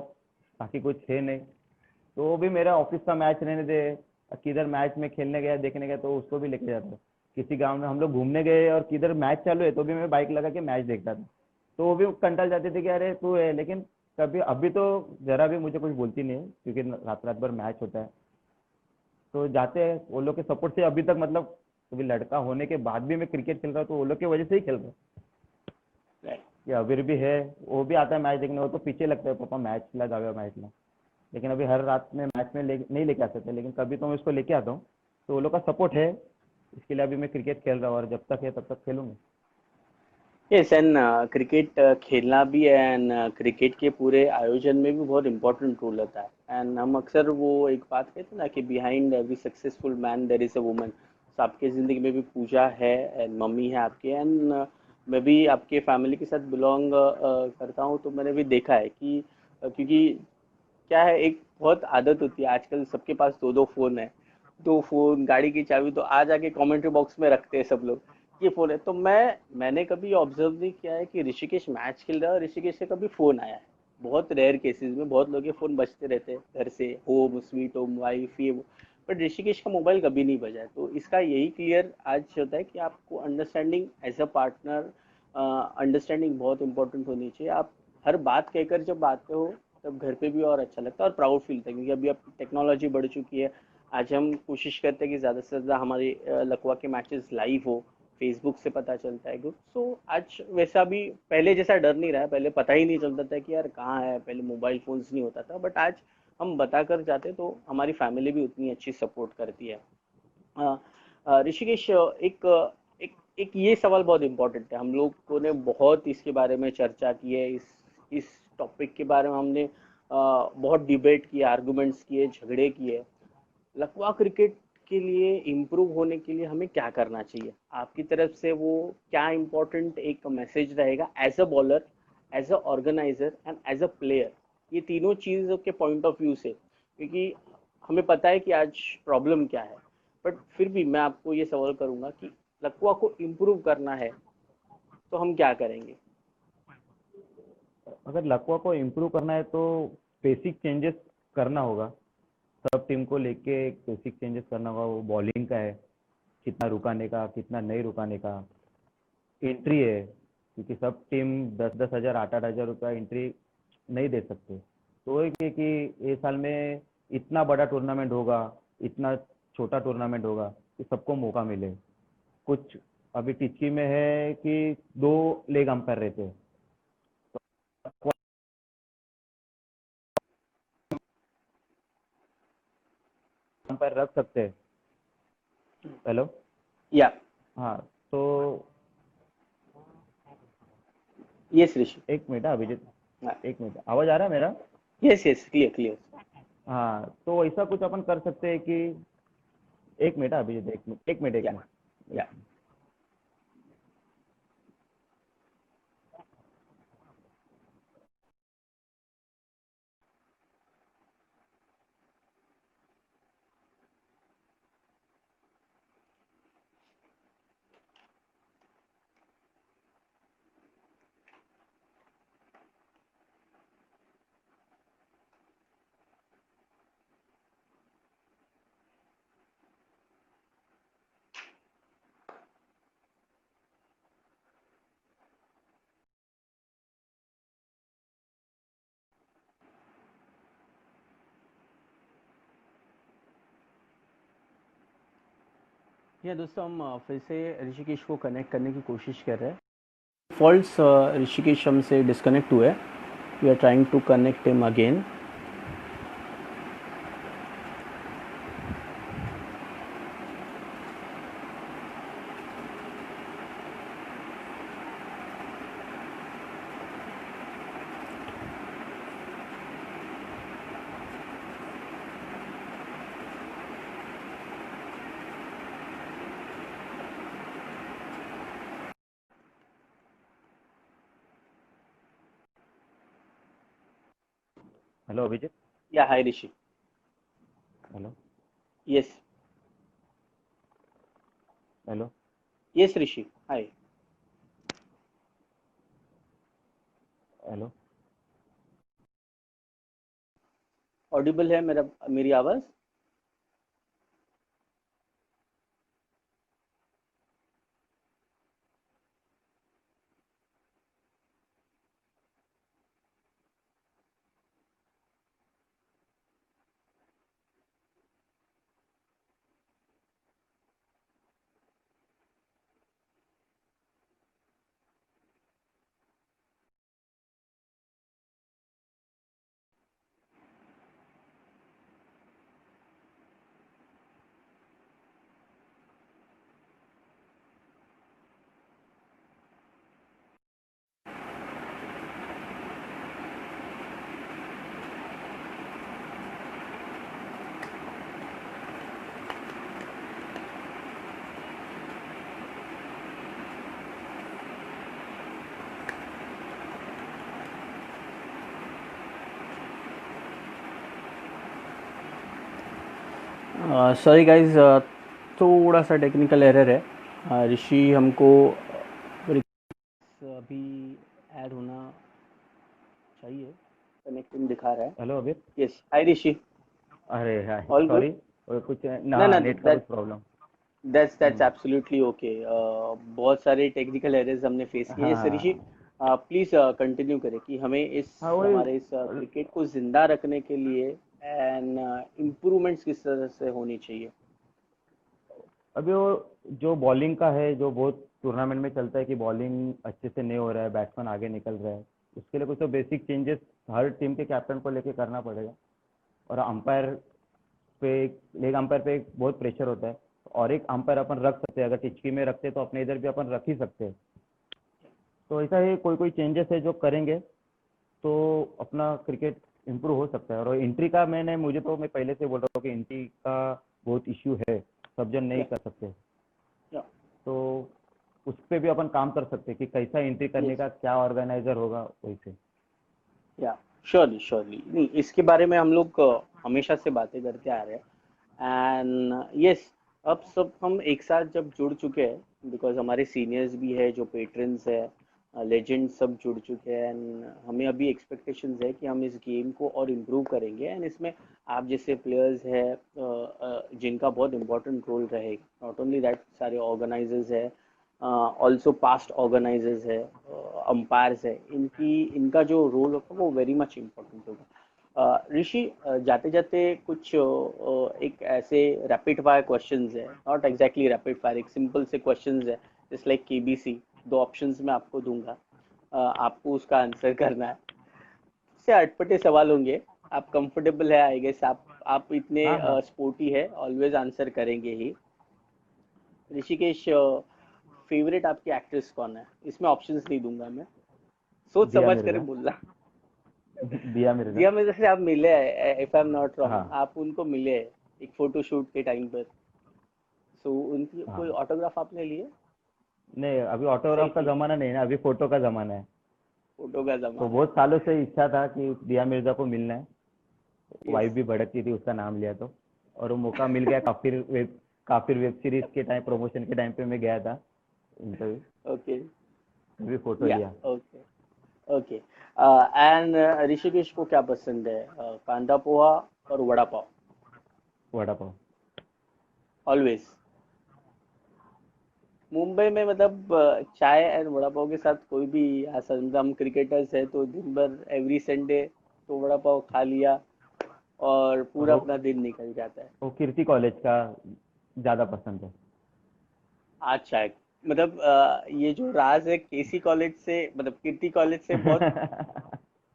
B: बाकी कुछ है नहीं। तो वो भी मेरा ऑफिस का मैच रहने दे, किधर मैच में खेलने गया देखने गया तो उसको भी लेके जाता था। किसी गांव में हम लोग घूमने गए और किधर मैच चालू है तो भी मैं बाइक लगा के मैच देखता था। तो वो भी कंटल जाते थे कि अरे तू है, लेकिन कभी अभी तो जरा भी मुझे कुछ बोलती नहीं है, क्योंकि रात रात भर मैच होता है तो जाते हैं वो लोग के सपोर्ट से। अभी तक मतलब अभी लड़का होने के बाद भी मैं क्रिकेट खेल रहा हूँ तो वो लोग की वजह से ही खेल रहा हूँ।
A: राइट
B: कि अबीर भी है, वो भी आता है मैच देखने, वो तो पीछे लगता है पापा मैच ला जाओ मैच ला। लेकिन अभी हर रात में मैच में नहीं लेके आ सकते, लेकिन कभी तो मैं उसको लेके आता हूँ। तो वो लोग का सपोर्ट है, इसके लिए अभी मैं क्रिकेट खेल रहा हूँ, और जब तक है तब तक खेलूंगा।
A: यस एंड क्रिकेट खेलना भी है एंड क्रिकेट के पूरे आयोजन में भी बहुत इंपॉर्टेंट रोल होता है एंड हम अक्सर वो एक बात कहते हैं ना कि behind every successful man there is a woman. तो आपके ज़िंदगी में भी पूजा है एंड मम्मी है आपके एंड मैं भी आपके फैमिली के साथ बिलोंग करता हूँ तो मैंने भी देखा है कि क्योंकि क्या है एक बहुत आदत होती है आजकल सबके पास दो दो फोन है। दो फोन गाड़ी की चाबी तो आ जाके कमेंट्री बॉक्स में रखते हैं सब लोग। ये फोन है तो मैंने कभी ऑब्जर्व नहीं किया है कि ऋषिकेश मैच खेल रहा है और ऋषिकेश से कभी फोन आया है। बहुत रेयर केसेस में बहुत लोग के फोन बजते रहते हैं घर से होम स्वीट होम वाइफ ये वो। बट ऋषिकेश का मोबाइल कभी नहीं बजा है तो इसका यही क्लियर आज होता है कि आपको understanding as a partner understanding बहुत इंपॉर्टेंट होनी चाहिए। आप हर बात कहकर जब आते हो तब घर पे भी और अच्छा लगता है और प्राउड फील होता है क्योंकि अभी अब टेक्नोलॉजी बढ़ चुकी है। आज हम कोशिश करते हैं कि ज़्यादा से ज़्यादा हमारे लकवा के मैचेस लाइव हो। फेसबुक से पता चलता है ग्रुप सो आज वैसा भी पहले जैसा डर नहीं रहा है। पहले पता ही नहीं चलता था कि यार कहाँ है पहले मोबाइल फोन्स नहीं होता था बट आज हम बता कर जाते तो हमारी फैमिली भी उतनी अच्छी सपोर्ट करती है। ऋषिकेश एक ये सवाल बहुत इम्पोर्टेंट है। हम लोगों ने बहुत इसके बारे में चर्चा की है। इस टॉपिक के बारे में हमने बहुत डिबेट किए आर्गुमेंट्स किए झगड़े किए। लकवा क्रिकेट के लिए इम्प्रूव होने के लिए हमें क्या करना चाहिए आपकी तरफ से वो क्या इम्पोर्टेंट एक मैसेज रहेगा as a bowler as a organiser and as a player. ये तीनों चीज़ों के पॉइंट ऑफ व्यू से क्योंकि हमें पता है कि आज प्रॉब्लम क्या है बट फिर भी मैं आपको ये सवाल करूंगा कि लकवा को इम्प्रूव करना है तो हम क्या करेंगे।
B: अगर लकवा को इम्प्रूव करना है तो बेसिक चेंजेस करना होगा। सब टीम को लेके एक बेसिक चेंजेस करना होगा। वो बॉलिंग का है, कितना रुकाने का, कितना नहीं रुकाने का। एंट्री है, क्योंकि सब टीम 10-10 हज़ार 8-8 हज़ार रुपया एंट्री नहीं दे सकते। तो वो है कि ये साल में इतना बड़ा टूर्नामेंट होगा, इतना छोटा टूर्नामेंट होगा, कि सबको मौका मिले। कुछ अभी टिच्ची में है कि 2 लेग अंपायर रहते हैं, तो अंपायर रख सकते हैं। हेलो।
A: या
B: हाँ। तो
A: यस ऋषि।
B: एक मिनट, अभिजीत। एक मिनट, आवाज आ रहा है मेरा?
A: Yes yes clear clear.
B: हाँ, तो ऐसा कुछ अपन कर सकते हैं कि एक मिनट, अभिजीत, एक मिनट, एक मिनट, एक
A: या
B: मिनट,
A: या
B: एक मिनट।
A: या दोस्तों हम फिर से ऋषिकेश को कनेक्ट करने की कोशिश कर रहे हैं। फॉल्स ऋषिकेश हमसे डिस्कनेक्ट हुए। We are trying to connect him again.
B: Hello Abhijit.
A: Yeah hi Rishi.
B: Hello.
A: Yes
B: hello.
A: Yes Rishi hi.
B: Hello.
A: Audible है मेरा मेरी आवाज़। सॉरी गाइस, थोड़ा सा टेक्निकल एरर है। ऋषि हमको अभी ऐड होना चाहिए, कनेक्टिंग दिखा रहा है।
B: हेलो अभी।
A: यस, हाय ऋषि।
B: अरे हाय,
A: ऑल गुड?
B: सॉरी। कुछ
A: ना
B: ना,
A: ना,
B: नेट का कुछ
A: that
B: problem.
A: That's absolutely okay. बहुत सारे टेक्निकल एरर्स हमने फेस किए। यस ऋषि,
B: हाँ
A: प्लीज कंटिन्यू करें कि हमें इस
B: हाँ वही।
A: हमारे इस क्रिकेट को जिंदा रखने के लिए एंड इम्प्रूवमेंट्स किस तरह से होनी चाहिए।
B: अभी वो जो बॉलिंग का है, जो बहुत टूर्नामेंट में चलता है कि बॉलिंग अच्छे से नहीं हो रहा है, बैट्समैन आगे निकल रहा है, उसके लिए कुछ तो बेसिक चेंजेस हर टीम के कैप्टन को लेके करना पड़ेगा। और अंपायर पे, लेग अंपायर पे एक बहुत प्रेशर होता है। और एक अंपायर अपन रख सकते हैं, अगर टिचकी में रखते हैं तो अपने इधर भी अपन रख ही सकते हैं। तो ऐसा ही कोई कोई चेंजेस है जो करेंगे तो अपना क्रिकेट इम्प्रूव हो सकता है। और एंट्री का मैं पहले से बोल रहा हूँ कि एंट्री का बहुत इश्यू है, सब जन नहीं
A: या
B: कर सकते।
A: या
B: तो उस पे भी अपन काम कर सकते हैं कि कैसा एंट्री करने
A: यस
B: का क्या ऑर्गेनाइजर होगा वैसे।
A: या श्योरली श्योरली, नहीं इसके बारे में हम लोग हमेशा से बातें करते आ रहे हैं। एंड यस, अब सब हम एक साथ जब जुड़ चुके हैं, बिकॉज हमारे सीनियर्स भी है, जो पेट्रन्स है, लेजेंड सब जुड़ चुके हैं। एंड हमें अभी एक्सपेक्टेशंस है कि हम इस गेम को और इम्प्रूव करेंगे। एंड इसमें आप जैसे प्लेयर्स है जिनका बहुत इंपॉर्टेंट रोल रहेगा। नॉट ओनली दैट, सारे ऑर्गेनाइजर्स है, ऑल्सो पास्ट ऑर्गेनाइजर्स है, अंपायर्स है, इनका जो रोल होगा वो वेरी मच इम्पोर्टेंट होगा। ऋषि, जाते जाते कुछ एक ऐसे रैपिड फायर क्वेश्चंस है, नॉट एग्जैक्टली रैपिड फायर, एक सिंपल से क्वेश्चंस है, जस्ट लाइक केबीसी। दो ऑप्शंस मैं आपको दूंगा, आपको उसका आंसर करना है। से अटपटे सवाल होंगे, आप कंफर्टेबल है आई गेस, आप इतने
B: हाँ हाँ
A: स्पोर्टी है, ऑलवेज आंसर करेंगे ही। ऋषिकेश, फेवरेट आपकी एक्ट्रेस कौन है? इसमें ऑप्शंस नहीं दूंगा मैं, सोच
B: दिया
A: समझ कर
B: मिर्जा।
A: बोलना।
B: दिया मिर्जा।
A: दिया मिर्जा से आप मिले हैं, if I am not wrong,
B: हाँ
A: आप उनको मिले हैं एक फोटो शूट के टाइम पर। सो उनकी कोई
B: हाँ।
A: ऑटोग्राफ आपने लिए?
B: नहीं, अभी
A: सही
B: ऑटोग्राफ का
A: थी,
B: जमाना नहीं है ना, अभी फोटो का जमाना है।
A: फोटो का
B: तो
A: जमाना है।
B: बहुत सालों से इच्छा था कि दिया मिर्जा को मिलना है।
A: यस।
B: वाइफ भी भड़कती थी उसका नाम लिया तो। और वो मौका मिल गया, काफिर वेब सीरीज के टाइम, प्रमोशन के टाइम पे मैं गया था इंटरव्यू,
A: ओके।
B: तभी फोटो
A: या
B: लिया।
A: Okay okay. एंड ऋषिकेश को क्या पसंद है, कांदा पोहा और वड़ा पाव?
B: वड़ा पाव।
A: ऑलवेज मुंबई में मतलब चाय एंड वड़ा पाव के साथ कोई भी आ सकता, मतलब हम क्रिकेटर्स है तो दिन भर एवरी संडे तो वड़ा पाव खा लिया और
B: और
A: पूरा अपना दिन निकल जाता है।
B: वो कीर्ति कॉलेज का ज्यादा पसंद है।
A: अच्छा है, मतलब ये जो राज है केसी कॉलेज से, मतलब कीर्ति कॉलेज से बहुत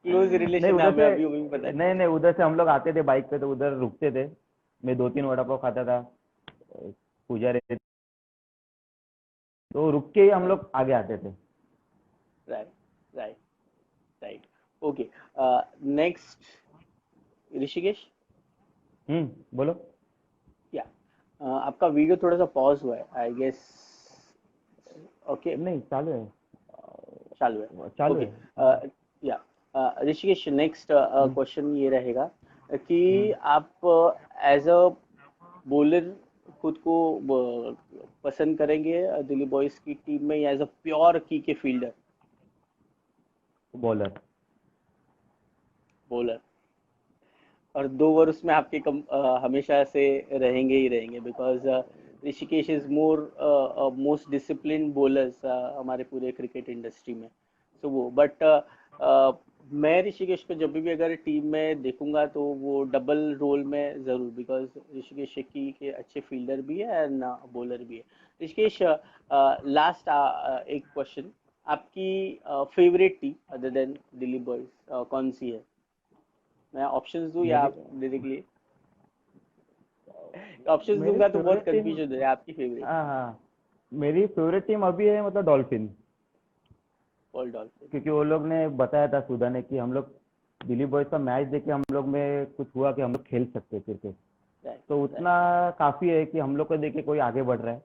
A: क्लोज
B: नहीं
A: रिलेशन है,
B: उधर
A: हमें
B: से,
A: अभी अभी पता
B: नहीं
A: चला।
B: नहीं, उधर से हम लोग आते थे बाइक पे तो उधर रुकते थे। मैं 2-3 वड़ा पाव खाता था। पूजा रहती तो रुक के ही हम लोग आगे आते थे।
A: Right right right. Okay, next Rishikesh.
B: बोलो।
A: या आपका वीडियो थोड़ा सा पॉज हुआ है आई गेस। ओके,
B: नहीं, चालू है।
A: चालू है।
B: चालू
A: ओके,
B: है, हाँ।
A: या ऋषिकेश, नेक्स्ट
B: हम्म
A: क्वेश्चन ये रहेगा कि
B: हम्म।
A: आप एज अ बॉलर खुद को पसंद करेंगे दिल्ली बॉयज की टीम में, या एज अ प्योर की के फील्डर?
B: बॉलर।
A: बॉलर, और 2 ओवर उसमें आपके हमेशा से रहेंगे ही रहेंगे, because Rishikesh is more most discipline bowlers हमारे पूरे क्रिकेट इंडस्ट्री में। सो वो बट मैं ऋषिकेश को जब भी अगर टीम में देखूंगा तो वो डबल रोल में जरूर, बिकॉज ऋषिकेश शेट्टी के अच्छे फील्डर भी है एंड बॉलर भी है। ऋषिकेश, लास्ट एक क्वेश्चन, आपकी favourite team other than Delhi boys कौन सी है? मैं ऑप्शंस दूं या
B: मेरी
A: आप डायरेक्टली? ऑप्शंस
B: मेरी
A: दूंगा तो बहुत
B: फेवरेट टीम,
A: कंफ्यूजन हो जाए, आपकी फेवरेट?
B: हाँ हाँ, मेरी फेवरेट टीम अभी है मतलब डॉल्फिन।
A: All dolphin.
B: क्योंकि वो लोग ने बताया था, सुधा ने, कि हम लोग दिल्ली बॉयज का मैच देख के हम लोग में कुछ हुआ कि हम लोग खेल सकते हैं क्रिकेट।
A: राइट
B: तो
A: राइट
B: उतना काफी है कि हम लोग को देख के कोई आगे बढ़ रहा है,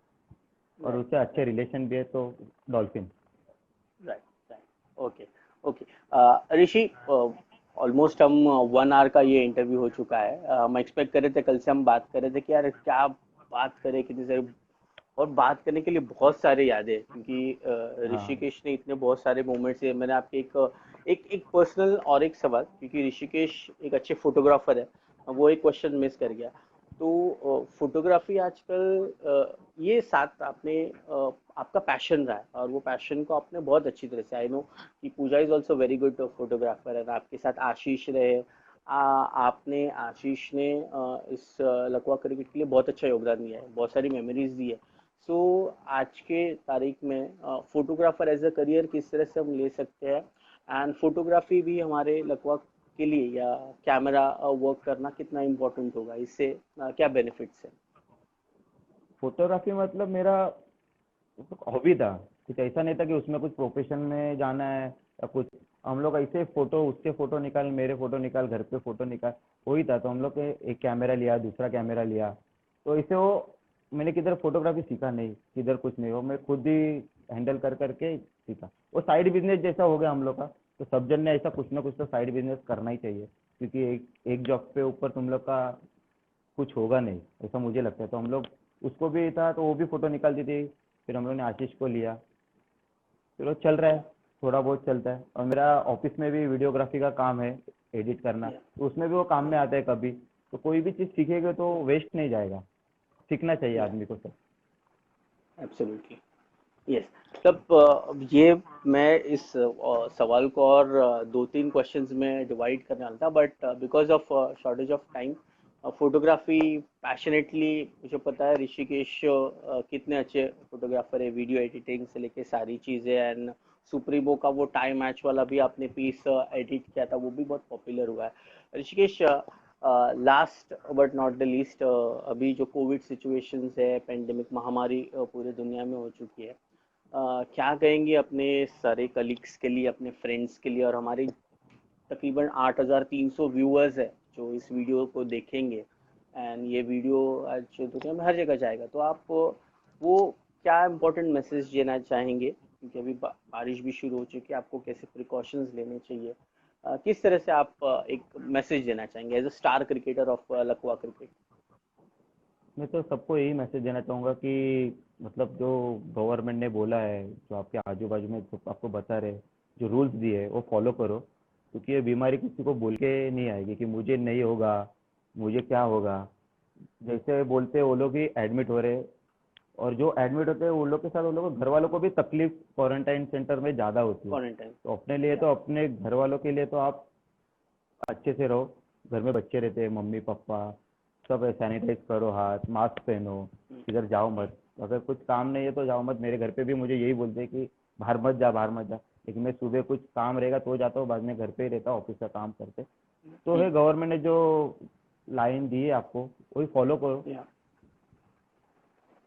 B: और
A: राइट
B: उससे अच्छे
A: राइट
B: रिलेशन भी है, तो dolphin.
A: Right right. Okay okay. Rishi, almost हम 1 आवर का ये इंटरव्यू हो चुका है। हम एक्सपेक्ट कर रहे थे, कल से हम बात कर रहे थे कि यार क्या बात करें, कितनी सारी, और बात करने के लिए बहुत सारे यादें हैं, क्योंकि
B: हाँ
A: ऋषिकेश ने इतने बहुत सारे मोमेंट्स है। मैंने आपके एक पर्सनल और एक सवाल, क्योंकि ऋषिकेश एक अच्छे फोटोग्राफर है, वो एक क्वेश्चन मिस कर गया। तो फोटोग्राफी आजकल ये साथ आपने आपका पैशन रहा है, और वो पैशन को आपने बहुत अच्छी तरह से, आई नो कि Pooja is also very good photographer, और आपके साथ आशीष रहे। आपने आशीष ने इस लकवा क्रिकेट के लिए बहुत अच्छा योगदान दिया है, बहुत सारी मेमोरीज दी है। सो आज के तारीख में फोटोग्राफर एज अ करियर किस तरह से हम ले सकते हैं, एंड फोटोग्राफी भी हमारे लकवा के लिए, या कैमरा वर्क करना कितना इम्पोर्टेंट होगा, इससे क्या बेनिफिट्स है?
B: फोटोग्राफी मतलब मेरा हॉबी था। कुछ ऐसा नहीं था कि उसमें कुछ प्रोफेशन में जाना है या कुछ। हम लोग ऐसे फोटो, उसके फोटो निकाल, मेरे फोटो निकाल, घर पे फोटो निकाल, वही था। तो हम लोग के एक कैमरा लिया, दूसरा कैमरा लिया, तो इसे वो मैंने किधर फोटोग्राफी सीखा नहीं, किधर कुछ नहीं, वो मैं खुद ही हैंडल कर करके सीखा। वो साइड बिजनेस जैसा हो गया हम लोग का। तो सब जन ने ऐसा कुछ ना कुछ तो साइड बिजनेस करना ही चाहिए, क्योंकि एक जॉब पे ऊपर तुम लोग का कुछ होगा नहीं, ऐसा मुझे लगता है। तो हम लोग, उसको भी था तो वो भी फोटो निकालती थी, फिर हम लोग ने आशीष को लिया। चलो चल रहा है, थोड़ा बहुत चलता है। और मेरा ऑफिस में भी वीडियोग्राफी का काम है, एडिट करना, तो उसमें भी वो काम में आता है कभी। तो कोई भी चीज़ सीखेगा तो वेस्ट नहीं जाएगा, सीखना चाहिए
A: या
B: आदमी को सब।
A: Absolutely, yes. मतलब ये मैं इस सवाल को और 2-3 क्वेश्चंस में डिवाइड करने वाला था, but because of shortage of time, photography passionately, मुझे पता है ऋषिकेश कितने अच्छे फोटोग्राफर है, वीडियो एडिटिंग से लेके सारी चीज़ें। एंड सुप्रीमो का वो टाइम मैच वाला भी आपने पीस एडिट किया था, वो भी बहुत पॉपुलर हुआ है। Rishikesh, last but not the least, अभी जो कोविड सिचुएशंस है, पेंडेमिक महामारी पूरे दुनिया में हो चुकी है, क्या कहेंगे अपने सारे कलीग्स के लिए, अपने फ्रेंड्स के लिए, और हमारे तकरीबन 8,300 व्यूअर्स है जो इस वीडियो को देखेंगे, एंड ये वीडियो आज दुनिया में हर जगह जाएगा, तो आप वो क्या इम्पोर्टेंट मैसेज देना चाहेंगे, क्योंकि अभी बारिश भी शुरू हो चुकी है, आपको कैसे प्रिकॉशंस लेने चाहिए, किस तरह से आप एक मैसेज देना चाहेंगे as a star cricketer of लकवा क्रिकेट?
B: मैं तो सबको यही मैसेज देना चाहूँगा कि मतलब जो गवर्नमेंट ने बोला है, जो आपके आजू बाजू में जो आपको बता रहे, जो रूल्स दिए है वो फॉलो करो। क्योंकि ये बीमारी किसी को बोल के नहीं आएगी कि मुझे नहीं होगा, मुझे क्या होगा। जैसे बोलते हैं वो लोग ही एडमिट हो रहे, और जो एडमिट होते हैं उन लोग के साथ उन लोगों को घर वालों को भी तकलीफ क्वारंटाइन सेंटर में ज़्यादा होती है।
A: क्वारंटाइन।
B: तो अपने लिए,
A: या
B: तो अपने घर वालों के लिए तो आप अच्छे से रहो। घर में बच्चे रहते हैं, मम्मी पापा, सब सैनिटाइज करो, हाथ मास्क पहनो, इधर जाओ मत। अगर कुछ काम नहीं है तो जाओ मत। मेरे घर पे भी मुझे यही बोलते हैं कि बाहर मत जा, बाहर मत जा। लेकिन मैं सुबह कुछ काम रहेगा तो जाता हूँ, बाद में घर पे ही रहता हूँ, ऑफिस का काम करते। तो है, गवर्नमेंट ने जो लाइन दी है आपको वही फॉलो करो।
A: या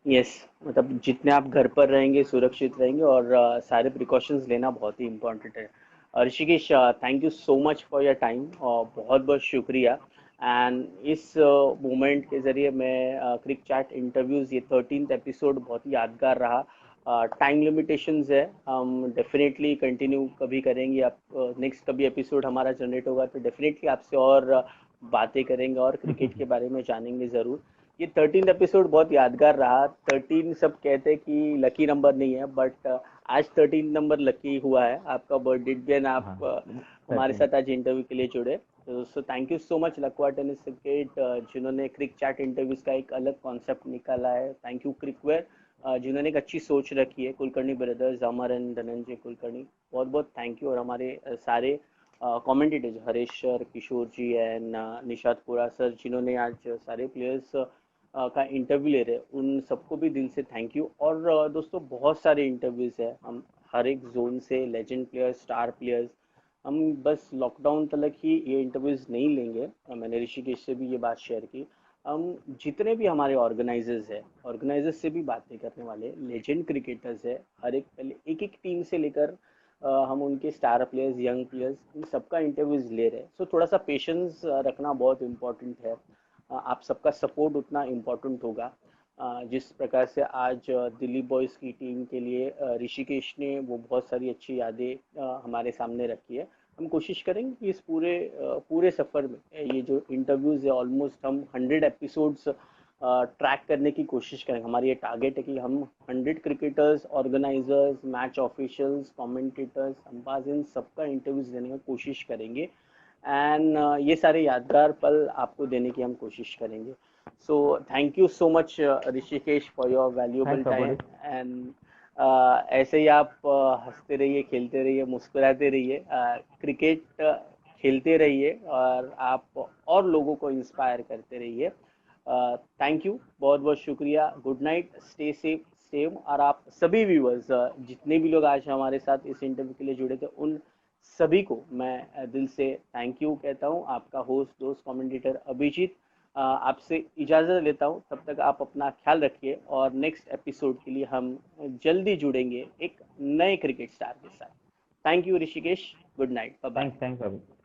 A: यस, मतलब जितने आप घर पर रहेंगे सुरक्षित रहेंगे, और सारे प्रिकॉशंस लेना बहुत ही इम्पोर्टेंट है। Rishikesh, thank you so much for your time, और बहुत बहुत शुक्रिया। एंड इस मोमेंट के ज़रिए मैं क्रिक चैट इंटरव्यूज़, ये 13th एपिसोड बहुत ही यादगार रहा। टाइम लिमिटेशंस है, हम डेफिनेटली कंटिन्यू कभी करेंगे। आप नेक्स्ट कभी एपिसोड हमारा जनरेट होगा तो डेफिनेटली आपसे और बातें करेंगे, और क्रिकेट के बारे में जानेंगे ज़रूर। ये 13th एपिसोड बहुत यादगार रहा। 13 सब कहते हैं कि लकी नंबर नहीं है, बट आज 13 नंबर लकी हुआ है, आपका बर्थडे भी है,
B: हाँ,
A: आप हमारे
B: थर्टीन।
A: साथ आज इंटरव्यू के लिए जुड़े। तो so thank you so much लकवा टेनिस क्रिकेट, जिन्होंने क्रिक चैट इंटरव्यूज का एक अलग कॉन्सेप्ट निकाला है। थैंक यू क्रिकवेयर, जिन्होंने एक अच्छी सोच रखी है, कुलकर्णी ब्रदर्स, अमर एंड धनंजय कुलकर्णी, बहुत बहुत थैंक यू। और हमारे सारे commentators, Harish sir, Kishore ji and Nishat Pura sir, जिन्होंने आज सारे प्लेयर्स का इंटरव्यू ले रहे हैं, उन सबको भी दिल से थैंक यू। और दोस्तों, बहुत सारे इंटरव्यूज है, हम हर एक जोन से लेजेंड प्लेयर्स, स्टार प्लेयर्स, हम बस लॉकडाउन तक ही ये इंटरव्यूज नहीं लेंगे। मैंने ऋषिकेश से भी ये बात शेयर की, हम जितने भी हमारे ऑर्गेनाइजर्स है, ऑर्गेनाइजर्स से भी बातें करने वाले, लेजेंड क्रिकेटर्स है, हर एक पहले एक एक टीम से लेकर हम उनके स्टार प्लेयर्स, यंग प्लेयर्स, इन सबका इंटरव्यूज ले रहे हैं। सो थोड़ा सा पेशेंस रखना बहुत इम्पोर्टेंट है। आप सबका सपोर्ट उतना इम्पोर्टेंट होगा। जिस प्रकार से आज दिल्ली बॉयज़ की टीम के लिए ऋषिकेश ने वो बहुत सारी अच्छी यादें हमारे सामने रखी है, हम कोशिश करेंगे कि इस पूरे सफ़र में ये जो इंटरव्यूज़ है, ऑलमोस्ट हम 100 एपिसोड्स ट्रैक करने की कोशिश करेंगे। हमारी ये टारगेट है कि हम 100 cricketers, organisers, match officials, commentators, umpires, इन सबका इंटरव्यूज देने की कोशिश करेंगे। एंड ये सारे यादगार पल आपको देने की हम कोशिश करेंगे। So thank you so much Rishikesh for your valuable
B: thanks
A: time.
B: Aboli.
A: And ऐसे ही आप हंसते रहिए, खेलते रहिए, मुस्कुराते रहिए, क्रिकेट खेलते रहिए और आप और लोगों को इंस्पायर करते रहिए। थैंक यू, बहुत बहुत शुक्रिया। Good night, stay safe, same. और आप सभी व्यूअर्स, जितने भी लोग आज हमारे साथ इस इंटरव्यू के लिए जुड़े थे, उन सभी को मैं दिल से थैंक यू कहता हूँ। आपका होस्ट, दोस्त, कमेंटेटर अभिजीत आपसे इजाज़त लेता हूँ। तब तक आप अपना ख्याल रखिए और नेक्स्ट एपिसोड के लिए हम जल्दी जुड़ेंगे एक नए क्रिकेट स्टार के साथ। Thank you Rishikesh, good night, bye bye.
B: Thanks thanks Aboli.